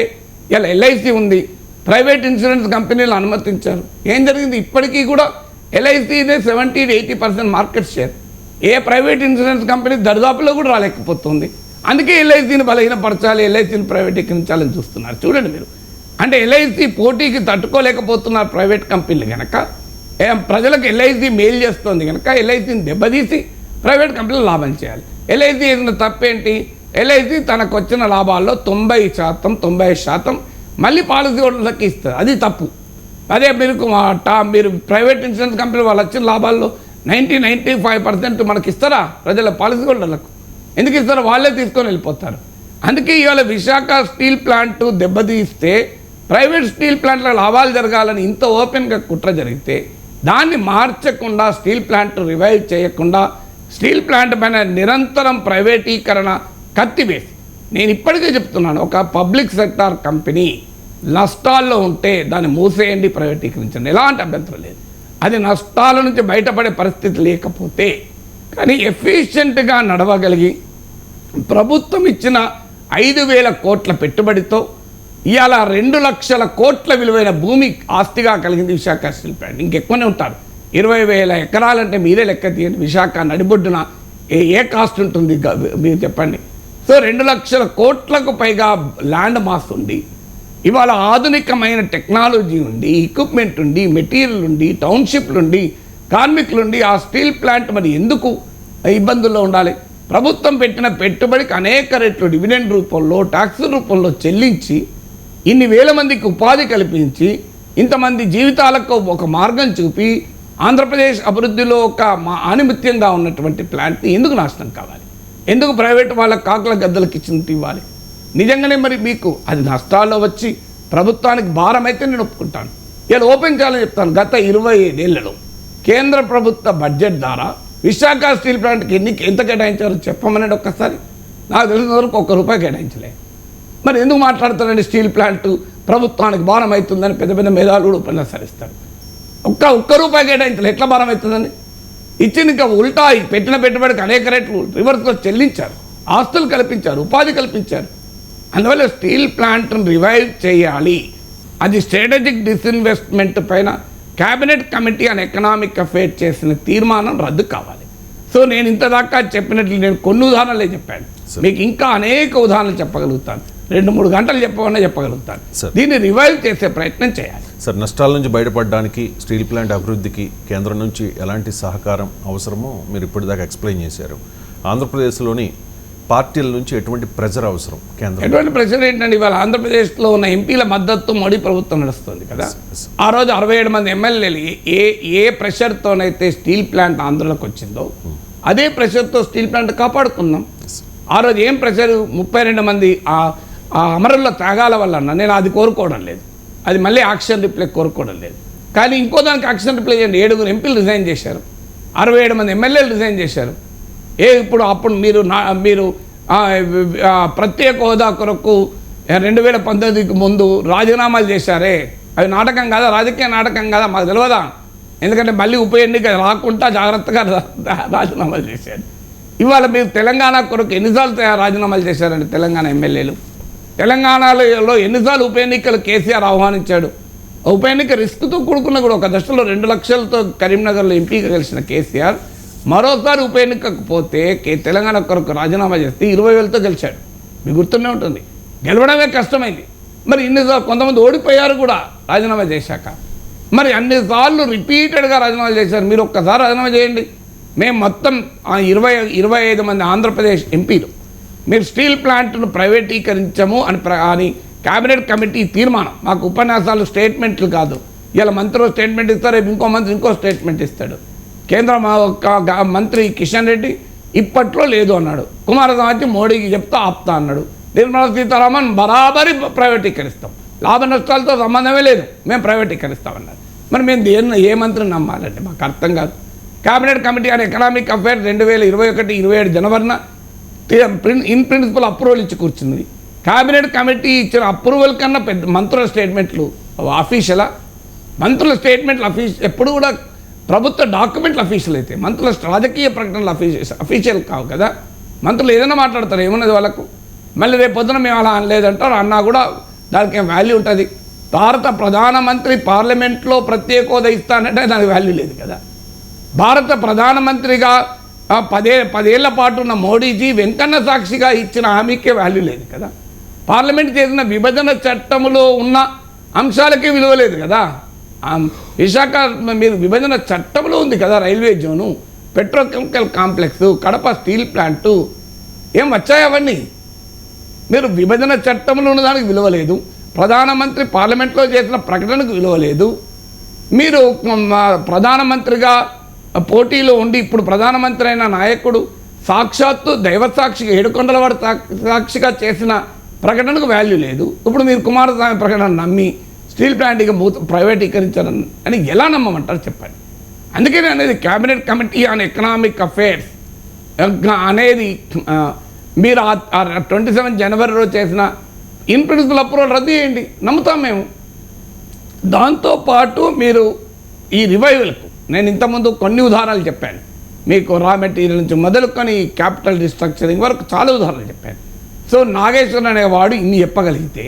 ఇలా ఎల్ఐసి ఉంది, ప్రైవేట్ ఇన్సూరెన్స్ కంపెనీలు అనుమతించారు. ఏం జరిగింది? ఇప్పటికీ కూడా ఎల్ఐసినే 70-80% మార్కెట్ షేర్. ఏ ప్రైవేట్ ఇన్సూరెన్స్ కంపెనీ దరిదాపులో కూడా రాలేకపోతుంది. అందుకే ఎల్ఐసిని బలహీనపరచాలి, ఎల్ఐసిని ప్రైవేటీకరించాలని చూస్తున్నారు. చూడండి మీరు, అంటే ఎల్ఐసి పోటీకి తట్టుకోలేకపోతున్నారు ప్రైవేట్ కంపెనీలు కనుక, ప్రజలకు ఎల్ఐసి మేలు చేస్తుంది కనుక ఎల్ఐసిని దెబ్బతీసి ప్రైవేట్ కంపెనీలు లాభం చేయాలి. ఎల్ఐసి చేసిన తప్పేంటి? ఎల్ఐసి తనకు వచ్చిన లాభాల్లో 90% మళ్ళీ పాలసీ హోల్డర్లకు ఇస్తారు. అది తప్పు. అదే మీరు ప్రైవేట్ ఇన్సూరెన్స్ కంపెనీ వాళ్ళు వచ్చిన లాభాల్లో 90-95% మనకి ఇస్తారా ప్రజల పాలసీ హోల్డర్లకు? ఎందుకు ఇస్తారో వాళ్ళే తీసుకొని వెళ్ళిపోతారు. అందుకే ఇవాళ విశాఖ స్టీల్ ప్లాంట్ దెబ్బతీస్తే ప్రైవేట్ స్టీల్ ప్లాంట్ల లాభాలు జరగాలని ఇంత ఓపెన్గా కుట్ర జరిగితే దాన్ని మార్చకుండా, స్టీల్ ప్లాంట్ రివైవ్ చేయకుండా, స్టీల్ ప్లాంట్ పైన నిరంతరం ప్రైవేటీకరణ కత్తివేసి, నేను ఇప్పటికే చెప్తున్నాను, ఒక పబ్లిక్ సెక్టార్ కంపెనీ నష్టాల్లో ఉంటే దాన్ని మూసేయండి, ప్రైవేటీకరించండి, ఎలాంటి అభ్యంతరం లేదు. అది నష్టాల నుంచి బయటపడే పరిస్థితి లేకపోతే కానీ ఎఫిషియెంట్గా నడవగలిగి ప్రభుత్వం ఇచ్చిన 5,000 కోట్ల పెట్టుబడితో ఇవాళ 2 లక్షల కోట్ల విలువైన భూమి ఆస్తిగా కలిగింది విశాఖ స్టీల్ ప్లాంట్. ఇంకెక్కువనే ఉంటారు. 20,000 ఎకరాలంటే మీరే లెక్క తీయండి. విశాఖ నడిబొడ్డున ఏ కాస్ట్ ఉంటుంది మీరు చెప్పండి. సో 2 లక్షల కోట్లకు పైగా ల్యాండ్ మాస్ ఉంది. ఇవాళ ఆధునికమైన టెక్నాలజీ ఉంది, ఎక్విప్మెంట్ ఉంది, మెటీరియల్ ఉంది, టౌన్షిప్లు ఉండి, కార్మికులు ఉండి, ఆ స్టీల్ ప్లాంట్ మరి ఎందుకు ఇబ్బందుల్లో ఉండాలి? ప్రభుత్వం పెట్టిన పెట్టుబడికి అనేక రెట్లు డివిడెండ్ రూపంలో, ట్యాక్స్ రూపంలో చెల్లించి ఇన్ని వేల మందికి ఉపాధి కల్పించి ఇంతమంది జీవితాలకు ఒక మార్గం చూపి ఆంధ్రప్రదేశ్ అభివృద్ధిలో ఒక ఆనిమిత్యంగా ఉన్నటువంటి ప్లాంట్ని ఎందుకు నాశనం కావాలి? ఎందుకు ప్రైవేట్ వాళ్ళ కాకుల గద్దలకు ఇచ్చినట్టు ఇవ్వాలి? నిజంగానే మరి మీకు అది నష్టాల్లో వచ్చి ప్రభుత్వానికి భారం అయితే నేను ఒప్పుకుంటాను. ఇలా ఓపెన్ చేయాలని చెప్తాను. గత 25 ఏళ్లలో కేంద్ర ప్రభుత్వ బడ్జెట్ ద్వారా విశాఖ స్టీల్ ప్లాంట్కి ఎంత కేటాయించారో చెప్పమనేది ఒక్కసారి. నాకు తెలిసిన వరకు ₹1 కేటాయించలే. మరి ఎందుకు మాట్లాడతారండి? స్టీల్ ప్లాంట్ ప్రభుత్వానికి భారం అవుతుందని పెద్ద పెద్ద మేధావులు కూడా ఉపన్యాసాలు ₹1 కేటాయించలే. ఎట్లా భారం అవుతుందని ఇచ్చింది. ఇంకా ఉల్టా పెట్టిన పెట్టుబడికి అనేక రేట్లు రివర్స్లో చెల్లించారు, ఆస్తులు కల్పించారు, ఉపాధి కల్పించారు. అందువల్ల స్టీల్ ప్లాంట్ను రివైవ్ చేయాలి. అది స్ట్రాటజిక్ డిస్ఇన్వెస్ట్మెంట్ పైన cabinet committee on economic affairs చేసిన తీర్మానం రద్దు కావాలి. సో నేను ఇంతదాకా చెప్పినట్లు నేను కొన్ని ఉదాహరణలే చెప్పాను. మీకు ఇంకా అనేక ఉదాహరణలు చెప్పగలుగుతాను. 2-3 గంటలు చెప్పగలుగుతాను. దీన్ని రివైవ్ చేసే ప్రయత్నం చేయాలి. సార్, నష్టాల నుంచి బయటపడడానికి స్టీల్ ప్లాంట్ అభివృద్ధికి కేంద్రం నుంచి ఎలాంటి సహకారం అవసరమో మీరు ఇప్పటిదాకా ఎక్స్ప్లెయిన్ చేశారు. ఆంధ్రప్రదేశ్లోని పార్టీల నుంచి ఎటువంటి ప్రెజర్ అవసరం? కేంద్రం ఎటువంటి ప్రెజర్ ఏంటంటే ఇవాళ ఆంధ్రప్రదేశ్లో ఉన్న ఎంపీల మద్దతు మోడీ ప్రభుత్వం నడుస్తుంది కదా. ఆ రోజు 67 మంది ఎమ్మెల్యేలు ఏ ప్రెషర్తోనైతే స్టీల్ ప్లాంట్ ఆంధ్రలోకి వచ్చిందో అదే ప్రెషర్తో స్టీల్ ప్లాంట్ కాపాడుకుందాం. ఆ రోజు ఏం ప్రెషర్? 32 మంది ఆ అమరుల త్యాగాల వల్ల నేను అది కోరుకోవడం లేదు. అది మళ్ళీ యాక్షన్ రిప్లై కోరుకోవడం లేదు. కానీ ఇంకో దానికి యాక్షన్ రిప్లై చేయండి. 7 ఎంపీలు రిజైన్ చేశారు, 67 మంది ఎమ్మెల్యేలు రిజైన్ చేశారు. అప్పుడు మీరు ప్రత్యేక హోదా కొరకు 2019కి ముందు రాజీనామాలు చేశారే, అవి నాటకం కాదా? రాజకీయ నాటకం కాదా? మాకు తెలియదా? ఎందుకంటే మళ్ళీ ఉప ఎన్నిక రాకుండా జాగ్రత్తగా రాజీనామాలు చేశారు. ఇవాళ మీరు తెలంగాణ కొరకు ఎన్నిసార్లు రాజీనామాలు చేశారండి తెలంగాణ ఎమ్మెల్యేలు? తెలంగాణలో ఎన్నిసార్లు ఉప ఎన్నికలు కేసీఆర్ ఆహ్వానించాడు? ఉప ఎన్నిక రిస్క్తో కూడుకున్న కూడా ఒక దశలో 2 లక్షలతో కరీంనగర్లో ఎంపీగా గెలిచిన కేసీఆర్ మరోసారి ఉప ఎన్నికకు పోతే తెలంగాణ కొరకు రాజీనామా చేస్తే 20,000తో గెలిచాడు. మీకు గుర్తునే ఉంటుంది. గెలవడమే కష్టమైంది. మరి ఇన్నిసార్లు కొంతమంది ఓడిపోయారు కూడా రాజీనామా చేశాక. మరి అన్నిసార్లు రిపీటెడ్గా రాజీనామా చేశారు. మీరు ఒక్కసారి రాజీనామా చేయండి. మేము మొత్తం 25 మంది ఆంధ్రప్రదేశ్ ఎంపీలు మీరు స్టీల్ ప్లాంట్ను ప్రైవేటీకరించము అని క్యాబినెట్ కమిటీ తీర్మానం. మాకు ఉపన్యాసాలు స్టేట్మెంట్లు కాదు. ఇలా మంత్రులు స్టేట్మెంట్ ఇస్తారు, ఇంకో మంత్రి ఇంకో స్టేట్మెంట్ ఇస్తాడు. కేంద్ర మంత్రి కిషన్ రెడ్డి ఇప్పట్లో లేదు అన్నాడు. కుమారస్వామి మోడీకి చెప్తా ఆపుతా అన్నాడు. నిర్మలా సీతారామన్ బరాబరి ప్రైవేటీకరిస్తాం, లాభ నష్టాలతో సంబంధమే లేదు, మేము ప్రైవేటీకరిస్తామన్నారు. మరి మేము ఏ మంత్రిని నమ్మాలంటే మాకు అర్థం కాదు. Cabinet committee on economic affairs 2021-27 జనవరిన ఇన్ ప్రిన్సిపల్ అప్రూవల్ ఇచ్చి కూర్చుంది. క్యాబినెట్ కమిటీ ఇచ్చిన అప్రూవల్ కన్నా పెద్ద మంత్రుల స్టేట్మెంట్లు ఆఫీషియలా? మంత్రుల స్టేట్మెంట్లు ఎప్పుడు కూడా ప్రభుత్వ డాక్యుమెంట్లు అఫీషియల్ అయితే, మంత్రుల రాజకీయ ప్రకటనలు అఫీషియల్ కావు కదా. మంత్రులు ఏదైనా మాట్లాడతారు, ఏమున్నది వాళ్ళకు. మళ్ళీ రేపు పొద్దున మేము అలా అనలేదంటారు, అన్నా కూడా దానికి ఏం వాల్యూ ఉంటుంది. భారత ప్రధానమంత్రి పార్లమెంట్లో ప్రత్యేక హోదా ఇస్తానంటే దానికి వాల్యూ లేదు కదా. భారత ప్రధానమంత్రిగా 10 ఏళ్ల పాటు ఉన్న మోడీజీ వెంకన్న సాక్షిగా ఇచ్చిన హామీకే వాల్యూ లేదు కదా. పార్లమెంట్ చేసిన విభజన చట్టంలో ఉన్న అంశాలకే విలువ లేదు కదా. విశాఖ మీరు విభజన చట్టంలో ఉంది కదా, railway zone, petrochemical complex, Kadapa steel plant, ఏం వచ్చాయి అవన్నీ. మీరు విభజన చట్టంలో ఉన్నదానికి విలువ లేదు, ప్రధానమంత్రి పార్లమెంట్లో చేసిన ప్రకటనకు విలువ లేదు. మీరు ప్రధానమంత్రిగా పోటీలో ఉండి ఇప్పుడు ప్రధానమంత్రి అయిన నాయకుడు సాక్షాత్తు దైవసాక్షిగా ఏడుకొండలవాడు సాక్షిగా చేసిన ప్రకటనకు వాల్యూ లేదు. ఇప్పుడు మీరు కుమారస్వామి ప్రకటన నమ్మి స్టీల్ ప్లాంట్ ఇక ప్రైవేటీకరించారని అని ఎలా నమ్మమంటారు చెప్పండి. అందుకే అనేది cabinet committee on economic affairs అనేది మీరు 27 జనవరిలో చేసిన ఇన్ ప్రిన్సిపల్ అప్రూవల్ రద్దు చేయండి, నమ్ముతాం మేము. దాంతోపాటు మీరు ఈ రివైవల్కు నేను ఇంతకుముందు కొన్ని ఉదాహరణలు చెప్పాను మీకు, రా మెటీరియల్ నుంచి మొదలుకొని క్యాపిటల్ రీస్ట్రక్చరింగ్ వరకు చాలా ఉదాహరణలు చెప్పాను. సో నాగేశ్వరన్ అనేవాడు ఇన్ని చెప్పగలిగితే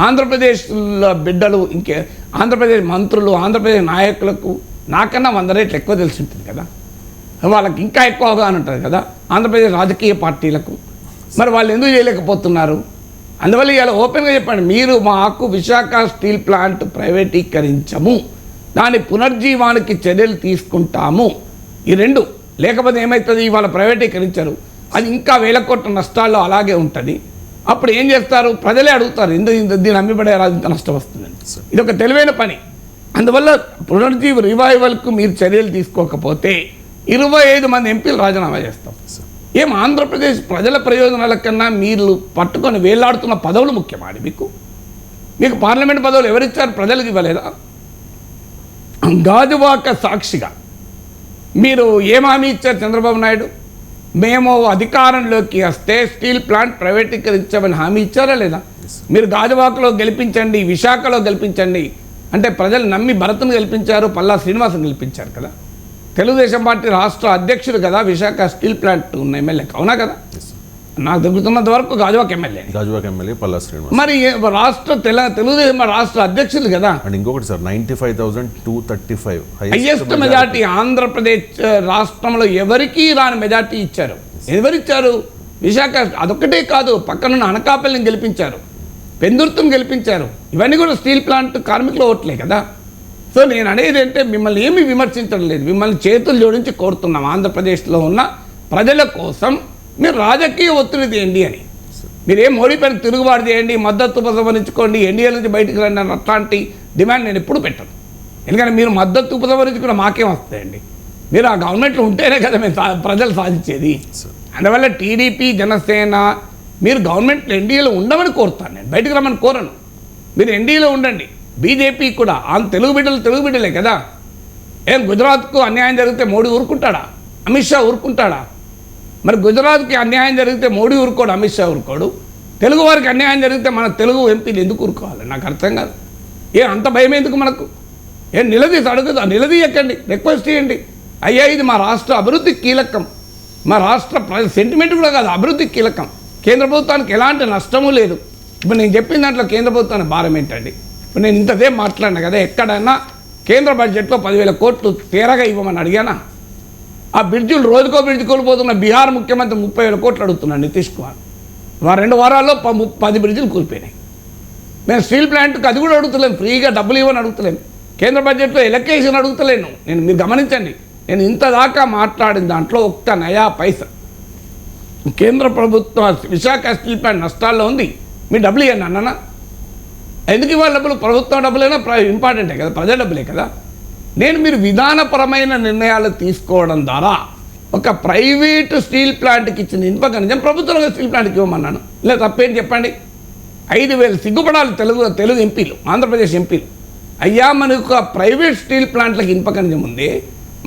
ఆంధ్రప్రదేశ్లో బిడ్డలు ఇంకే ఆంధ్రప్రదేశ్ మంత్రులు ఆంధ్రప్రదేశ్ నాయకులకు నాకన్నా 100 రెట్లు ఎక్కువ తెలిసి ఉంటుంది కదా. వాళ్ళకి ఇంకా ఎక్కువ అవగాహన ఉంటుంది కదా ఆంధ్రప్రదేశ్ రాజకీయ పార్టీలకు. మరి వాళ్ళు ఎందుకు చేయలేకపోతున్నారు? అందువల్ల ఇలా ఓపెన్గా చెప్పండి, మీరు మాకు విశాఖ స్టీల్ ప్లాంట్ ప్రైవేటీకరించము, దాని పునర్జీవానికి చర్యలు తీసుకుంటాము, ఈ రెండు. లేకపోతే ఏమవుతుంది, ఇవాళ ప్రైవేటీకరించరు, అది ఇంకా 1000 కోట్ల నష్టాల్లో అలాగే ఉంటుంది. అప్పుడు ఏం చేస్తారు, ప్రజలే అడుగుతారు ఎందుకు దీన్ని అమ్మిపడే ఇంత నష్టం వస్తుందని. ఇది ఒక తెలివైన పని. అందువల్ల పునర్జీవ రివైవల్కు మీరు చర్యలు తీసుకోకపోతే 25 మంది ఎంపీలు రాజీనామా చేస్తాం. ఏం ఆంధ్రప్రదేశ్ ప్రజల ప్రయోజనాల కన్నా మీరు పట్టుకొని వేలాడుతున్న పదవులు ముఖ్యమాడి మీకు పార్లమెంట్ పదవులు ఎవరిచ్చారు? ప్రజలకు ఇవ్వలేదా? గాజువాక సాక్షిగా మీరు ఏం హామీ ఇచ్చారు చంద్రబాబు నాయుడు? మేము అధికారంలోకి వస్తే స్టీల్ ప్లాంట్ ప్రైవేటీకరించామని హామీ ఇచ్చారా లేదా? మీరు గాజువాకలో గెలిపించండి, విశాఖలో గెలిపించండి అంటే ప్రజలు నమ్మి భరత్ను గెలిపించారు, పల్లా శ్రీనివాసన్ గెలిపించారు కదా. తెలుగుదేశం పార్టీ రాష్ట్ర అధ్యక్షుడు కదా విశాఖ స్టీల్ ప్లాంట్ ఉన్న ఎమ్మెల్యే, అవునా కదా? నాకు దొరుకుతున్నంత వరకు గాజువాక ఎమ్మెల్యే పల్లా శ్రీనివాసన్. మరి రాష్ట్ర తెలుగుదేశం రాష్ట్ర అధ్యక్షులు కదా. అండ్ ఇంకొకటి సార్ 95,235 హైయెస్ట్ మెజార్టీ ఆంధ్రప్రదేశ్ రాష్ట్రంలో ఎవరికీ రాని మెజార్టీ ఇచ్చారు. ఎవరిచ్చారు? విశాఖ. అదొక్కటే కాదు, పక్కనున్న అనకాపల్లిని గెలిపించారు, పెందుర్తిని గెలిపించారు. ఇవన్నీ కూడా స్టీల్ ప్లాంట్ కార్మికుల ఓట్లే కదా. సో నేను అనేది అంటే మిమ్మల్ని ఏమీ విమర్శించడం లేదు, మిమ్మల్ని చేతులు జోడించి కోరుతున్నాం ఆంధ్రప్రదేశ్లో ఉన్న ప్రజల కోసం మీరు రాజకీయ ఒత్తిడి చేయండి అని. మీరేం మోడీ పైన తిరుగుబాటు చేయండి, మద్దతు ఉపసంహరించుకోండి, ఎన్డీఏ నుంచి బయటకు రండి అని అట్లాంటి డిమాండ్ నేను ఎప్పుడు పెట్టను. ఎందుకంటే మీరు మద్దతు ఉపసంహరించుకున్న మాకేం వస్తాయండి? మీరు ఆ గవర్నమెంట్లో ఉంటేనే కదా మేము ప్రజలు సాధించేది. అందువల్ల టీడీపీ జనసేన మీరు గవర్నమెంట్లో ఎన్డీఏలో ఉండమని కోరుతాను, నేను బయటకు రమ్మని కోరను. మీరు ఎన్డీఏలో ఉండండి. బీజేపీ కూడా తెలుగు బిడ్డలే కదా. ఏం గుజరాత్కు అన్యాయం జరిగితే మోడీ ఊరుకుంటాడా? అమిత్ షా ఊరుకుంటాడా? మరి గుజరాత్కి అన్యాయం జరిగితే మోడీ ఊరుకోడు, అమిత్ షా ఊరుకోడు. తెలుగు వారికి అన్యాయం జరిగితే మన తెలుగు ఎంపీలు ఎందుకు ఊరుకోవాలి? నాకు అర్థం కాదు. అంత భయం ఎందుకు మనకు? నిలదీయకండి, రిక్వెస్ట్ చేయండి. అయ్యా ఇది మా రాష్ట్ర అభివృద్ధికి కీలకం, మా రాష్ట్ర సెంటిమెంట్ కూడా కాదు, అభివృద్ధికి కీలకం. కేంద్ర ప్రభుత్వానికి ఎలాంటి నష్టము లేదు. ఇప్పుడు నేను చెప్పిన దాంట్లో కేంద్ర ప్రభుత్వానికి భారం ఏంటండి? ఇప్పుడు నేను ఇంతసేపు మాట్లాడినా కదా, ఎక్కడైనా కేంద్ర బడ్జెట్లో 10,000 కోట్లు తేరగా ఇవ్వమని అడిగానా? ఆ బ్రిడ్జులు రోజుకో బ్రిడ్జ్ కోల్పోతున్న బీహార్ ముఖ్యమంత్రి 30,000 కోట్లు అడుగుతున్నాడు నితీష్ కుమార్. 2 వారాల్లో 10 బ్రిడ్జులు కూలిపోయినాయి. మేము స్టీల్ ప్లాంట్కి అది కూడా అడుగుతలేము, ఫ్రీగా డబ్బులు ఇవ్వని అడుగుతలేము, కేంద్ర బడ్జెట్లో ఎలకేషన్ అడుగుతలేను. మీరు గమనించండి, నేను ఇంత దాకా మాట్లాడిన దాంట్లో ఒక్క నయా పైసా కేంద్ర ప్రభుత్వం విశాఖ స్టీల్ ప్లాంట్ నష్టాల్లో ఉంది, మీ డబ్బులు ఇవ్వండి అన్నా. ఎందుకు ఇవ్వాలి డబ్బులు? ప్రభుత్వం డబ్బులైనా ఇంపార్టెంటే కదా, ప్రజల డబ్బులే కదా. మీరు విధానపరమైన నిర్ణయాలు తీసుకోవడం ద్వారా ఒక ప్రైవేటు స్టీల్ ప్లాంట్కి ఇచ్చిన ఇనుప ఖనిజం ప్రభుత్వంలో స్టీల్ ప్లాంట్కి ఇవ్వమన్నాను. ఇలా తప్పేంటి చెప్పండి? 5,000 సిగ్గుపడాలి తెలుగు ఎంపీలు, ఆంధ్రప్రదేశ్ ఎంపీలు. అయ్యా మనకు ప్రైవేట్ స్టీల్ ప్లాంట్లకు ఇనుప ఖనిజం ఉంది,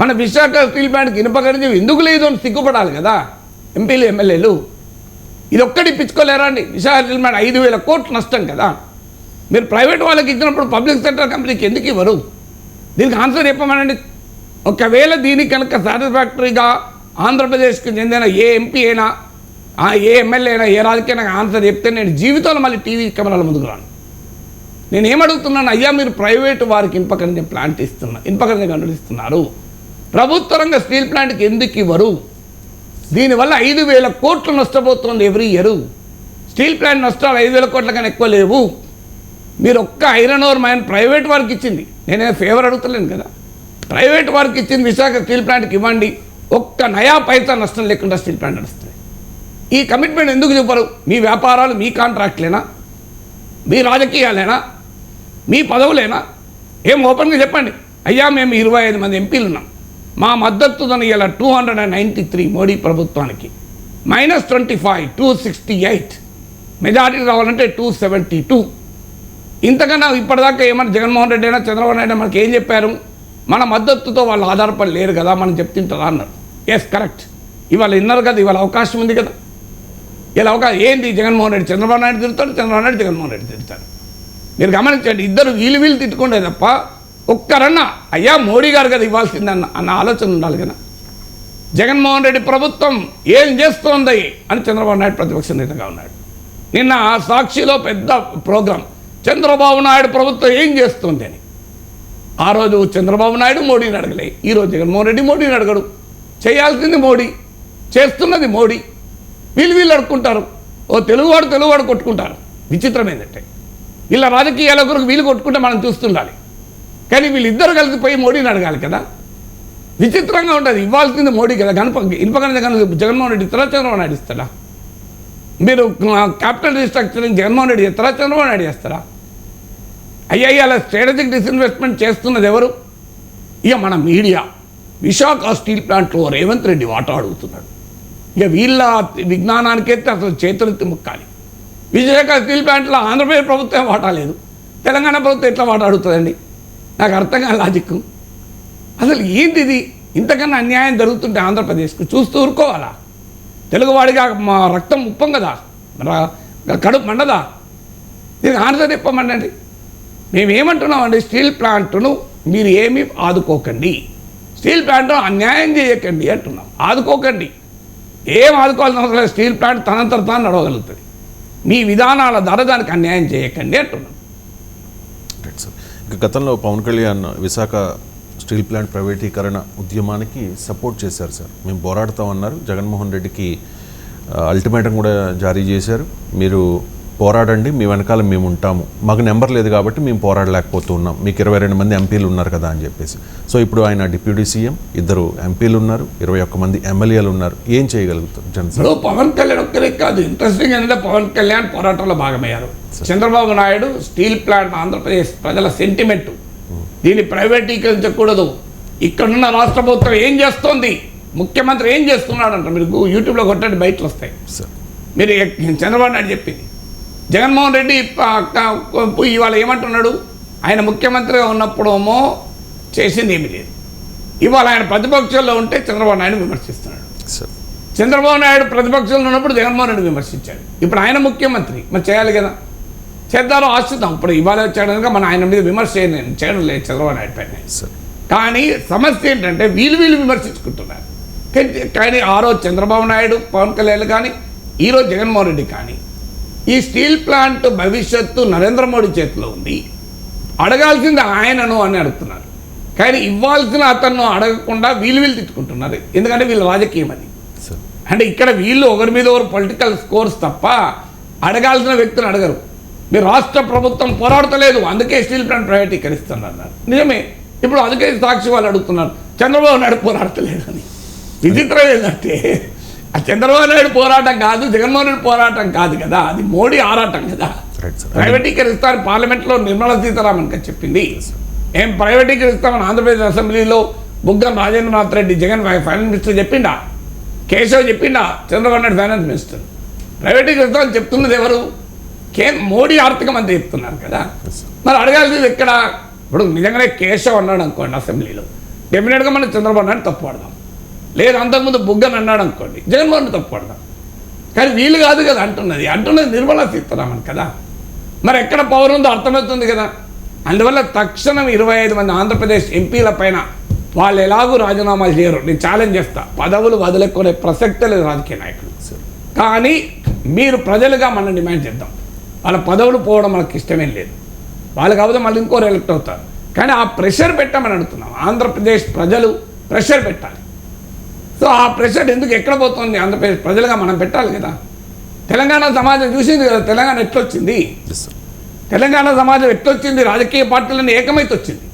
మన విశాఖ స్టీల్ ప్లాంట్కి ఇనుప ఖనిజం ఎందుకు లేదు అని సిగ్గుపడాలి కదా ఎంపీలు ఎమ్మెల్యేలు. ఇది ఒక్కటి ఇప్పించుకోలేరా అండి? విశాఖ స్టీల్ ప్లాంట్ 5,000 కోట్లు నష్టం కదా. మీరు ప్రైవేట్ వాళ్ళకి ఇచ్చినప్పుడు పబ్లిక్ సెక్టర్ కంపెనీకి ఎందుకు ఇవ్వరు? దీనికి ఆన్సర్ చెప్పమనండి. ఒకవేళ దీనికి కనుక సాటిస్ఫాక్టరీగా ఆంధ్రప్రదేశ్కి చెందిన ఏ ఎంపీ అయినా ఏ ఎమ్మెల్యే అయినా ఏ రాజకీయ ఆన్సర్ చెప్తే నేను జీవితంలో మళ్ళీ టీవీ కెమెరాల ముందుకు రాను. నేను ఏమడుగుతున్నాను, అయ్యా మీరు ప్రైవేటు వారికి ఇనుప ఖనిజం ప్లాంట్ ఇనుప ఖనిజం గనులు ప్రభుత్వ రంగ స్టీల్ ప్లాంట్కి ఎందుకు ఇవ్వరు? దీనివల్ల 5,000 కోట్లు నష్టపోతుంది ఎవ్రీ ఇయర్. స్టీల్ ప్లాంట్ నష్టాలు 5,000 కోట్ల కన్నా ఎక్కువ లేవు. మీరు ఒక్క ఐరన్ ఓర్ మైన్ ప్రైవేట్ వారికి ఇచ్చింది, నేనే ఫేవర్ అడుగుతలేను కదా, ప్రైవేట్ వారికి ఇచ్చింది విశాఖ స్టీల్ ప్లాంట్కి ఇవ్వండి, ఒక్క నయా పైసా నష్టం లేకుండా స్టీల్ ప్లాంట్ నడుస్తుంది. ఈ కమిట్మెంట్ ఎందుకు చెప్పరు? మీ వ్యాపారాలు మీ కాంట్రాక్ట్లేనా, మీ రాజకీయాలేనా, మీ పదవులేనా? ఏం ఓపెన్గా చెప్పండి. అయ్యా మేము 25 మంది ఎంపీలు ఉన్నాం, మా మద్దతుని ఇలా 293 మోడీ ప్రభుత్వానికి, -25 268, మెజారిటీ రావాలంటే 272. ఇంతకన్నా ఇప్పటిదాకా ఏమన్నా జగన్మోహన్ రెడ్డి అయినా చంద్రబాబు నాయుడు మనకి ఏం చెప్పారు? మన మద్దతుతో వాళ్ళు ఆధారపడి లేరు కదా, మనం చెప్తుంటారా అన్నారు. ఎస్ కరెక్ట్, ఇవాళ విన్నారు కదా, ఇవాళ అవకాశం ఉంది కదా. ఇలా అవకాశం ఏంటి? జగన్మోహన్ రెడ్డి చంద్రబాబు నాయుడు తిరుగుతాడు, చంద్రబాబు నాయుడు జగన్మోహన్ రెడ్డి తిరుగుతాడు. మీరు గమనించండి, ఇద్దరు వీళ్ళు తిట్టుకుంటే తప్ప ఒక్కరన్నా అయ్యా మోడీ గారు కదా ఇవ్వాల్సిందన్న అన్న ఆలోచన ఉండాలి కదా. జగన్మోహన్ రెడ్డి ప్రభుత్వం ఏం చేస్తోంది అని చంద్రబాబు నాయుడు ప్రతిపక్ష నేతగా ఉన్నాడు. నిన్న సాక్షిలో పెద్ద ప్రోగ్రాం, చంద్రబాబు నాయుడు ప్రభుత్వం ఏం చేస్తుంది అని. ఆ రోజు చంద్రబాబు నాయుడు మోడీని అడగలే, ఈరోజు జగన్మోహన్ రెడ్డి మోడీని అడగడు. చేయాల్సింది మోడీ, చేస్తున్నది మోడీ. వీళ్ళు అడుక్కుంటారు, ఓ తెలుగువాడు కొట్టుకుంటారు. విచిత్రం ఏంటంటే వీళ్ళ రాజకీయాల కొరకు వీళ్ళు కొట్టుకుంటే మనం చూస్తుండాలి, కానీ వీళ్ళిద్దరు కలిసిపోయి మోడీని అడగాలి కదా. విచిత్రంగా ఉంటుంది. ఇవ్వాల్సింది మోడీ కదా. ఇనుపకనిజ జగన్మోహన్ రెడ్డి ఇస్తారా, చంద్రబాబు నాయుడు ఇస్తారా? మీరు క్యాపిటల్ రీస్ట్రక్చరింగ్ జగన్మోహన్ రెడ్డి చేస్తారా, చంద్రబాబు నాయుడు చేస్తారా? అయ్యా అలా స్ట్రాటజిక్ డిస్ఇన్వెస్ట్మెంట్ చేస్తున్నది ఎవరు? ఇక మన మీడియా. విశాఖ స్టీల్ ప్లాంట్లో రేవంత్ రెడ్డి వాటా అడుగుతున్నాడు. ఇక వీళ్ళ విజ్ఞానానికైతే అసలు చేతులెత్తి ముక్కాలి. విశాఖ స్టీల్ ప్లాంట్లో ఆంధ్రప్రదేశ్ ప్రభుత్వం వాటా లేదు, తెలంగాణ ప్రభుత్వం ఎట్లా వాటా అడుగుతుందండి? నాకు అర్థం కాని లాజిక్. అసలు ఏంటిది? ఇంతకన్నా అన్యాయం జరుగుతుంటే ఆంధ్రప్రదేశ్కు చూస్తూ ఊరుకోవాలా? తెలుగువాడిగా మా రక్తం ఉప్పం కదా, కడుపు మండదా? దీనికి ఆన్సర్ చెప్పమండి. మేమేమంటున్నామండి, స్టీల్ ప్లాంట్ను మీరు ఏమీ ఆదుకోకండి, స్టీల్ ప్లాంట్ను అన్యాయం చేయకండి అంటున్నాం. ఆదుకోకండి, ఏం ఆదుకోవాల్సిన అవసరం లేదు. స్టీల్ ప్లాంట్ తనంతర తాను నడవగలుగుతుంది. మీ విధానాల ద్వారా దానికి అన్యాయం చేయకండి అంటున్నాం. Right sir. ఇక గతంలో పవన్ కళ్యాణ్ విశాఖ స్టీల్ ప్లాంట్ ప్రైవేటీకరణ ఉద్యమానికి సపోర్ట్ చేశారు సార్. మేము పోరాడుతామన్నారు. జగన్మోహన్ రెడ్డికి అల్టిమేటం కూడా జారీ చేశారు. మీరు పోరాడండి, మీ వెనకాల మేము ఉంటాము, మాకు నెంబర్ లేదు కాబట్టి మేము పోరాడలేకపోతున్నాం, మీకు 22 మంది ఎంపీలు ఉన్నారు కదా అని చెప్పేసి. సో ఇప్పుడు ఆయన డిప్యూటీ సీఎం, 2 ఎంపీలు ఉన్నారు, 21 మంది ఎమ్మెల్యేలు ఉన్నారు. ఏం చేయగలుగుతారు జనసేన? పవన్ కళ్యాణ్ ఒక్కరే కాదు, ఇంట్రెస్టింగ్ అంటే పవన్ కళ్యాణ్ పోరాటంలో భాగమయ్యారు. చంద్రబాబు నాయుడు స్టీల్ ప్లాంట్ ఆంధ్రప్రదేశ్ ప్రజల సెంటిమెంట్, దీన్ని ప్రైవేటీకరించకూడదు. ఇక్కడున్న రాష్ట్ర ప్రభుత్వం ఏం చేస్తోంది, ముఖ్యమంత్రి ఏం చేస్తున్నాడంట, మీరు యూట్యూబ్లో కొట్టండి బయటలు వస్తాయి. మీరు చంద్రబాబు నాయుడు చెప్పింది. జగన్మోహన్ రెడ్డి ఇవాళ ఏమంటున్నాడు, ఆయన ముఖ్యమంత్రిగా ఉన్నప్పుడేమో చేసింది ఏమీ లేదు, ఇవాళ ఆయన ప్రతిపక్షంలో ఉంటే చంద్రబాబు నాయుడు విమర్శిస్తున్నాడు. చంద్రబాబు నాయుడు ప్రతిపక్షంలో ఉన్నప్పుడు జగన్మోహన్ రెడ్డి విమర్శించాడు, ఇప్పుడు ఆయన ముఖ్యమంత్రి, మరి చేయాలి కదా, చేద్దారో ఆశిద్దాం. ఇప్పుడు ఇవాళ వచ్చాడు కనుక మన ఆయన మీద విమర్శ చేయడం లేదు చంద్రబాబు నాయుడు పైన. కానీ సమస్య ఏంటంటే వీళ్ళు విమర్శించుకుంటున్నారు. కానీ ఆ రోజు చంద్రబాబు నాయుడు, పవన్ కళ్యాణ్ కానీ, ఈరోజు జగన్మోహన్ రెడ్డి కానీ, ఈ స్టీల్ ప్లాంట్ భవిష్యత్తు నరేంద్ర మోడీ చేతిలో ఉంది, అడగాల్సింది ఆయనను అని అడుగుతున్నారు. కానీ ఇవ్వాల్సిన అతను అడగకుండా వీళ్ళు తిట్టుకుంటున్నారు. ఎందుకంటే వీళ్ళ రాజకీయం అది. అంటే ఇక్కడ వీళ్ళు ఒకరి మీద ఒకరు పొలిటికల్ స్కోర్స్ తప్ప అడగాల్సిన వ్యక్తులు అడగరు. మీరు రాష్ట్ర ప్రభుత్వం పోరాడతలేదు, అందుకే స్టీల్ ప్లాంట్ ప్రైవేటీకరిస్తున్నారు. నిజమే, ఇప్పుడు అందుకే సాక్షి వాళ్ళు అడుగుతున్నారు చంద్రబాబు నాయుడు పోరాడతలేదు అని. విచిత్రం ఏంటంటే ఆ చంద్రబాబు నాయుడు పోరాటం కాదు, జగన్మోహన్ రెడ్డి పోరాటం కాదు కదా, అది మోడీ ఆరాటం కదా. ప్రైవేటీకరిస్తారు పార్లమెంట్లో నిర్మలా సీతారామన్ గారు చెప్పింది. ఏం ప్రైవేటీకరిస్తామని ఆంధ్రప్రదేశ్ అసెంబ్లీలో బుగ్గన రాజేంద్రనాథ్ రెడ్డి జగన్ ఫైనాన్స్ మినిస్టర్ చెప్పిండా, కేశవ్ చెప్పిండా, చంద్రబాబు నాయుడు ఫైనాన్స్ మినిస్టర్. ప్రైవేటీకరిస్తామని చెప్తున్నది ఎవరు? మోడీ ఆర్థిక మంత్రి చెప్తున్నారు కదా. మరి అడగాల్సింది ఎక్కడ? ఇప్పుడు నిజంగానే కేశవ్ అన్నాడు అనుకోండి అసెంబ్లీలో, డెఫినెట్గా మనం చంద్రబాబు నాయుడు తప్పు పడదాం. లేదు అంతకుముందు బుగ్గన అన్నాడు అనుకోండి, జగన్మోహన్ తప్పు పడదాం. కానీ వీళ్ళు కాదు కదా అంటున్నది నిర్మలా సీతారామన్ కదా. మరి ఎక్కడ పవర్ ఉందో అర్థమవుతుంది కదా. అందువల్ల తక్షణం 25 మంది ఆంధ్రప్రదేశ్ ఎంపీల పైన వాళ్ళు ఎలాగూ రాజీనామాలు చేయరు. నేను ఛాలెంజ్ చేస్తా, పదవులు వదిలేకునే ప్రసక్తే లేదు రాజకీయ నాయకులు. కానీ మీరు ప్రజలుగా మనం డిమాండ్ చేద్దాం. వాళ్ళ పదవులు పోవడం మనకు ఇష్టమేం లేదు. వాళ్ళు కాకపోతే మళ్ళీ ఇంకోరు ఎలక్ట్ అవుతారు. కానీ ఆ ప్రెషర్ పెట్టామని అడుగుతున్నాం. ఆంధ్రప్రదేశ్ ప్రజలు ప్రెషర్ పెట్టాలి. సో ఆ ప్రెషర్ ఎందుకు ఎక్కడ పోతుంది? ఆంధ్రప్రదేశ్ ప్రజలుగా మనం పెట్టాలి కదా. తెలంగాణ సమాజం చూసింది కదా తెలంగాణ ఎట్లొచ్చింది. తెలంగాణ సమాజం ఎట్లొచ్చింది? రాజకీయ పార్టీలన్నీ ఏకమైతే వచ్చింది.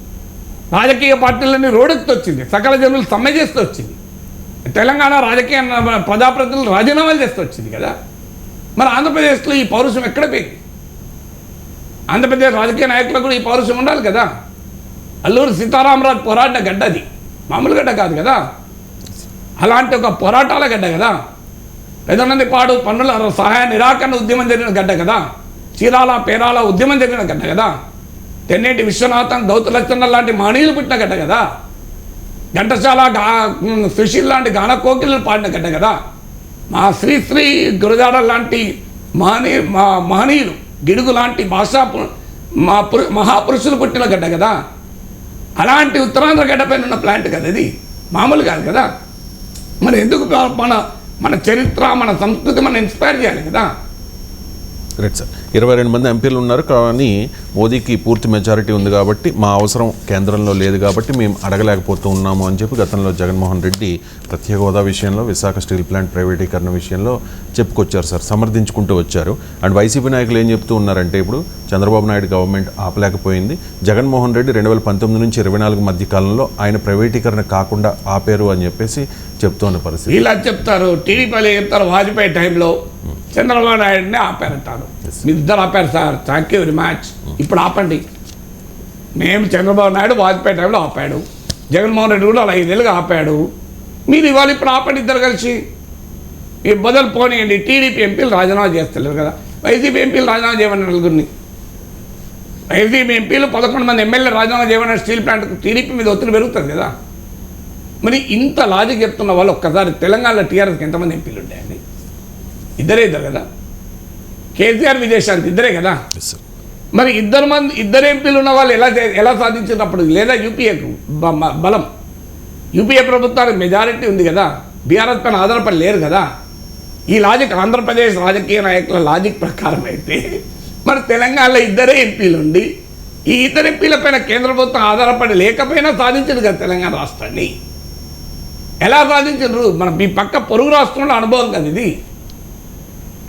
రాజకీయ పార్టీలన్నీ రోడ్డుతో వచ్చింది. సకల జనులు సమ్మె చేస్తూ వచ్చింది. తెలంగాణ రాజకీయ ప్రజాప్రతినిధులు రాజీనామాలు చేస్తూ వచ్చింది కదా. మరి ఆంధ్రప్రదేశ్లో ఈ పౌరుషం ఎక్కడ పోయింది? ఆంధ్రప్రదేశ్ రాజకీయ నాయకులకు కూడా ఈ పౌరుషం ఉండాలి కదా. అల్లూరి సీతారామరాజు పోరాడిన గడ్డ అది, మామూలు గడ్డ కాదు కదా. అలాంటి ఒక పోరాటాల గడ్డ కదా. పెదనందిపాడు పన్నుల సహాయ నిరాకరణ ఉద్యమం జరిగిన గడ్డ కదా. చీరాల పేరాల ఉద్యమం జరిగిన గడ్డ కదా. తెన్నేటి విశ్వనాథం, గౌతు లచ్చన్న లాంటి మహనీయులు పుట్టిన గడ్డ కదా. ఘంటసాల సుశీల్ లాంటి గాన కోకిళ్ళు పాడిన గడ్డ కదా. మా శ్రీ గురజాడ లాంటి మహనీయులు, గిడుగు లాంటి మహాపురుషులు పుట్టిన గడ్డ కదా. అలాంటి ఉత్తరాంధ్ర గడ్డపైన ఉన్న ప్లాంట్ కదా ఇది, మామూలు కాదు కదా. మరి ఎందుకు మన చరిత్ర, మన సంస్కృతి మనం ఇన్స్పైర్ చేయాలి కదా. Right sir. 22 మంది ఎంపీలు ఉన్నారు, కానీ మోదీకి పూర్తి మెజారిటీ ఉంది కాబట్టి మా అవసరం కేంద్రంలో లేదు కాబట్టి మేము అడగలేకపోతూ ఉన్నాము అని చెప్పి గతంలో జగన్మోహన్ రెడ్డి ప్రత్యేక హోదా విషయంలో, విశాఖ స్టీల్ ప్లాంట్ ప్రైవేటీకరణ విషయంలో చెప్పుకొచ్చారు సార్, సమర్థించుకుంటూ వచ్చారు. అండ్ వైసీపీ నాయకులు ఏం చెప్తూ ఉన్నారంటే ఇప్పుడు చంద్రబాబు నాయుడు గవర్నమెంట్ ఆపలేకపోయింది, జగన్మోహన్ రెడ్డి 2019 నుంచి 24 మధ్య కాలంలో ఆయన ప్రైవేటీకరణ కాకుండా ఆపేరు అని చెప్పేసి చెప్తున్న పరిస్థితి. ఇలా చెప్తారు, టీడీపీలో చెప్తారు వాజ్పేయి టైంలో చంద్రబాబు నాయుడిని ఆపారంటారు. మీ ఇద్దరు ఆపారు sir, thank you very much. ఇప్పుడు ఆపండి. మేము చంద్రబాబు నాయుడు వాజ్పేయి టైంలో ఆపాడు, జగన్మోహన్ రెడ్డి కూడా 5 ఏళ్ళుగా ఆపాడు. మీరు ఇవాళ ఇప్పుడు ఆపండి ఇద్దరు కలిసి. మీరు బదులు పోనీయండి. టీడీపీ ఎంపీలు రాజీనామా చేస్తలేరు కదా, వైసీపీ ఎంపీలు రాజీనామా చేయమని నలుగురిని. వైసీపీ ఎంపీలు 11 మంది ఎమ్మెల్యేలు రాజీనామా చేయమని స్టీల్ ప్లాంట్కు టీడీపీ మీద ఒత్తిడి పెరుగుతుంది కదా. మరి ఇంత లాజిక్ చెప్తున్న వాళ్ళు ఒక్కసారి తెలంగాణలో టీఆర్ఎస్కి ఎంతమంది ఎంపీలు ఉంటాయండి? ఇద్దరు కదా. కేసీఆర్, విజయశాంతి ఇద్దరే కదా. మరి ఇద్దరు ఎంపీలు ఉన్న వాళ్ళు ఎలా సాధించినప్పుడు? లేదా యూపీఏకు బలం, యూపీఏ ప్రభుత్వానికి మెజారిటీ ఉంది కదా, బీఆర్ఎస్ పైన ఆధారపడి లేరు కదా. ఈ లాజిక్ ఆంధ్రప్రదేశ్ రాజకీయ నాయకుల లాజిక్ ప్రకారం అయితే మరి తెలంగాణలో ఇద్దరే ఎంపీలు ఉండి ఈ ఇద్దరు ఎంపీల పైన కేంద్ర ప్రభుత్వం ఆధారపడి లేకపోయినా సాధించదు కదా తెలంగాణ రాష్ట్రాన్ని. ఎలా సాధించరు? మన మీ పక్క పొరుగు రాష్ట్రంలో అనుభవం కదా ఇది.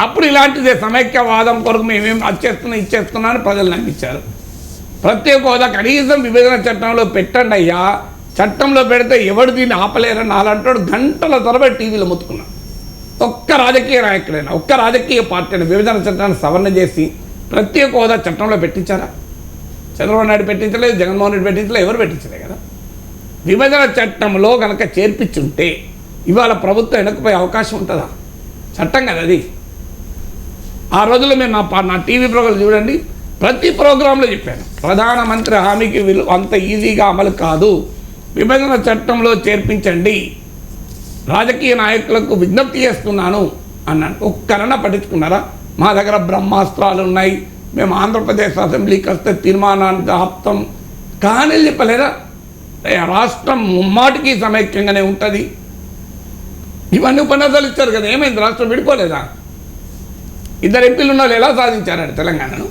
అప్పుడు ఇలాంటిదే సమైక్యవాదం కొరకు మేమేం ఇచ్చేస్తున్నా అని ప్రజలు నమ్మించారు. ప్రత్యేక హోదా కనీసం విభజన చట్టంలో పెట్టండి అయ్యా, చట్టంలో పెడితే ఎవడు దీన్ని ఆపలేరని నాలంటాడు గంటల తరబడి టీవీలో మొత్తుకున్నాను. ఒక్క రాజకీయ నాయకుడైనా, ఒక్క రాజకీయ పార్టీ అయినా విభజన చట్టాన్ని సవరణ చేసి ప్రత్యేక హోదా చట్టంలో పెట్టించారా? చంద్రబాబు నాయుడు పెట్టించలేదు, జగన్మోహన్ రెడ్డి పెట్టించలేదు, ఎవరు పెట్టించలేదు కదా. విభజన చట్టంలో కనుక చేర్పించుంటే ఇవాళ ప్రభుత్వం వెనక్కిపోయే అవకాశం ఉంటుందా? చట్టం కదా అది. ఆ రోజుల్లో మీరు నా టీవీ ప్రోగ్రాం చూడండి, ప్రతి ప్రోగ్రాంలో చెప్పాను ప్రధానమంత్రి హామీకి అంత ఈజీగా అమలు కాదు, విభజన చట్టంలో చేర్పించండి, రాజకీయ నాయకులకు విజ్ఞప్తి చేస్తున్నాను అన్నాను. ఒక్కరన్నా పట్టించుకున్నారా? మా దగ్గర బ్రహ్మాస్త్రాలు ఉన్నాయి, మేము ఆంధ్రప్రదేశ్ అసెంబ్లీకి వస్తే తీర్మానాన్ని ఆప్తాం కానీ చెప్పలేదా? రాష్ట్రం ముమ్మాటికి సమైక్యంగానే ఉంటుంది. ఇవన్నీ ఉపన్యాసాలు ఇచ్చారు కదా. ఏమైంది? రాష్ట్రం విడిపోలేదా? ఇద్దరు ఎంపీలు ఉన్న వాళ్ళు ఎలా సాధించారండి తెలంగాణను?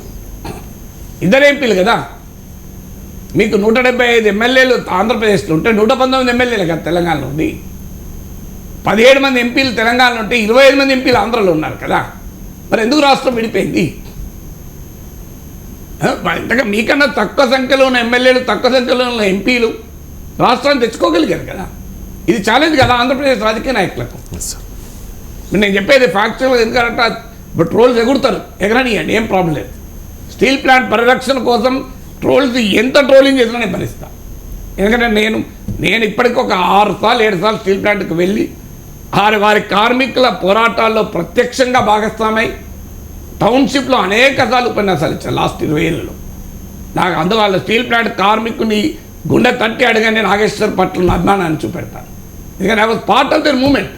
ఇద్దరు ఎంపీలు కదా. మీకు 175 ఎమ్మెల్యేలు ఆంధ్రప్రదేశ్లో ఉంటే 119 ఎమ్మెల్యేలు కదా తెలంగాణలో ఉంది. 17 మంది ఎంపీలు తెలంగాణలో ఉంటే 25 మంది ఎంపీలు ఆంధ్రలో ఉన్నారు కదా. మరి ఎందుకు రాష్ట్రం విడిపోయింది? ఇంతగా మీకన్నా తక్కువ సంఖ్యలో ఉన్న ఎమ్మెల్యేలు, తక్కువ సంఖ్యలో ఉన్న ఎంపీలు రాష్ట్రాన్ని తెచ్చుకోగలిగారు కదా. ఇది ఛాలెంజ్ కదా ఆంధ్రప్రదేశ్ రాజకీయ నాయకులకు. నేను చెప్పేది ఫ్యాక్చువల్గా ఎందుకంటే ఇప్పుడు ట్రోల్స్ ఎగురుతారు, ఎగరనియండి, ఏం ప్రాబ్లం లేదు. స్టీల్ ప్లాంట్ పరిరక్షణ కోసం ట్రోల్స్ ఎంత ట్రోలింగ్ చేసినా నేను భరిస్తాను. ఎందుకంటే నేను ఇప్పటికీ ఒక 6 సార్లు 7 సార్లు స్టీల్ ప్లాంట్కి వెళ్ళి వారి కార్మికుల పోరాటాల్లో ప్రత్యక్షంగా భాగస్వామై టౌన్షిప్లో అనేక సార్లు ఉపన్యాసాలు ఇచ్చాను లాస్ట్ 20 ఏళ్ళలో. నాకు అందువల్ల స్టీల్ ప్లాంట్ కార్మికుని గుండె తట్టి అడగండి నాగేశ్వర్ పట్ల అభిమానాన్ని చూపెడతాను. ఎందుకంటే I was part of the movement.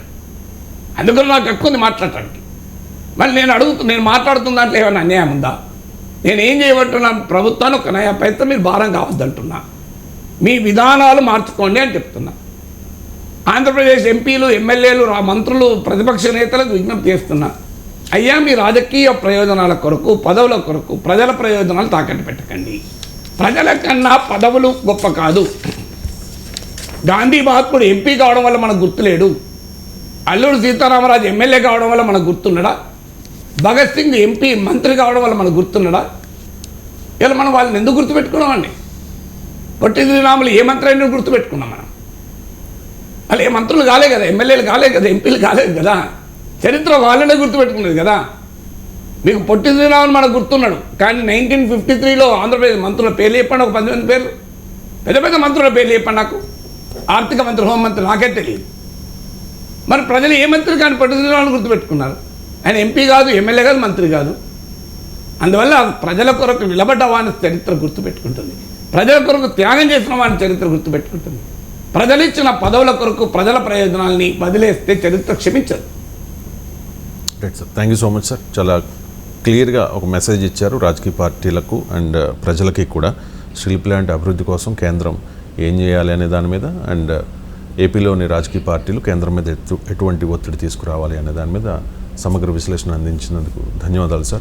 అందుకని నాకు ఎక్కువ ఉంది మాట్లాడటానికి. మళ్ళీ నేను మాట్లాడుతున్న దాంట్లో ఏమైనా అన్యాయం ఉందా? నేను ఏం చేయబట్టున్నా ప్రభుత్వాన్ని ఒక నయా పైసా మీరు భారం కావద్దంటున్నా. మీ విధానాలు మార్చుకోండి అని చెప్తున్నా. ఆంధ్రప్రదేశ్ ఎంపీలు, ఎమ్మెల్యేలు, మంత్రులు, ప్రతిపక్ష నేతలకు విజ్ఞప్తి చేస్తున్నా, అయ్యా మీ రాజకీయ ప్రయోజనాల కొరకు, పదవుల కొరకు ప్రజల ప్రయోజనాలు తాకట్టు పెట్టకండి. ప్రజల కన్నా పదవులు గొప్ప కాదు. గాంధీ మహాత్ముడు ఎంపీ కావడం వల్ల మనకు గుర్తులేడు. అల్లూరు సీతారామరాజు ఎమ్మెల్యే కావడం వల్ల మనకు గుర్తున్నాడా? భగత్ సింగ్ ఎంపీ మంత్రి కావడం వల్ల మనకు గుర్తున్నాడా? ఇలా మనం వాళ్ళని ఎందుకు గుర్తుపెట్టుకున్నామండి? పొట్టి శ్రీరాములు ఏ మంత్రి అయినా గుర్తుపెట్టుకున్నాం మనం. వాళ్ళు ఏ మంత్రులు కాలే కదా, ఎమ్మెల్యేలు కాలే కదా, ఎంపీలు కాలేదు కదా. చరిత్ర వాళ్ళనే గుర్తుపెట్టుకున్నది కదా. మీకు పొట్టి శ్రీరాములు మనకు గుర్తున్నాడు, కానీ 1953లో ఆంధ్రప్రదేశ్ మంత్రుల పేర్లు చెప్పండి, ఒక 10 మంది పేర్లు, పెద్ద పెద్ద మంత్రుల పేర్లు చెప్పండి నాకు. ఆర్థిక మంత్రి, హోంమంత్రి నాకే తెలియదు. మరి ప్రజలు ఏ మంత్రి కానీ పొట్టి శ్రీరాములు గుర్తుపెట్టుకున్నారు? ఆయన ఎంపీ కాదు, ఎమ్మెల్యే కాదు, మంత్రి కాదు. అందువల్ల ప్రజల కొరకు నిలబడ్డ వాని చరిత్ర గుర్తుపెట్టుకుంటుంది, ప్రజల కొరకు త్యాగం చేసిన వాని చరిత్ర గుర్తుపెట్టుకుంటుంది. ప్రజలు ఇచ్చిన పదవుల కొరకు ప్రజల ప్రయోజనాల్ని వదిలేస్తే చరిత్ర క్షమించదు. Right sir, thank you so much sir. చాలా క్లియర్గా ఒక మెసేజ్ ఇచ్చారు రాజకీయ పార్టీలకు అండ్ ప్రజలకి కూడా. స్టీల్ ప్లాంట్ అభివృద్ధి కోసం కేంద్రం ఏం చేయాలి అనే దాని మీద, అండ్ ఏపీలోని రాజకీయ పార్టీలు కేంద్రం మీద ఎటువంటి ఒత్తిడి తీసుకురావాలి అనే దాని మీద సమగ్ర విశ్లేషణ అందించినందుకు ధన్యవాదాలు సార్.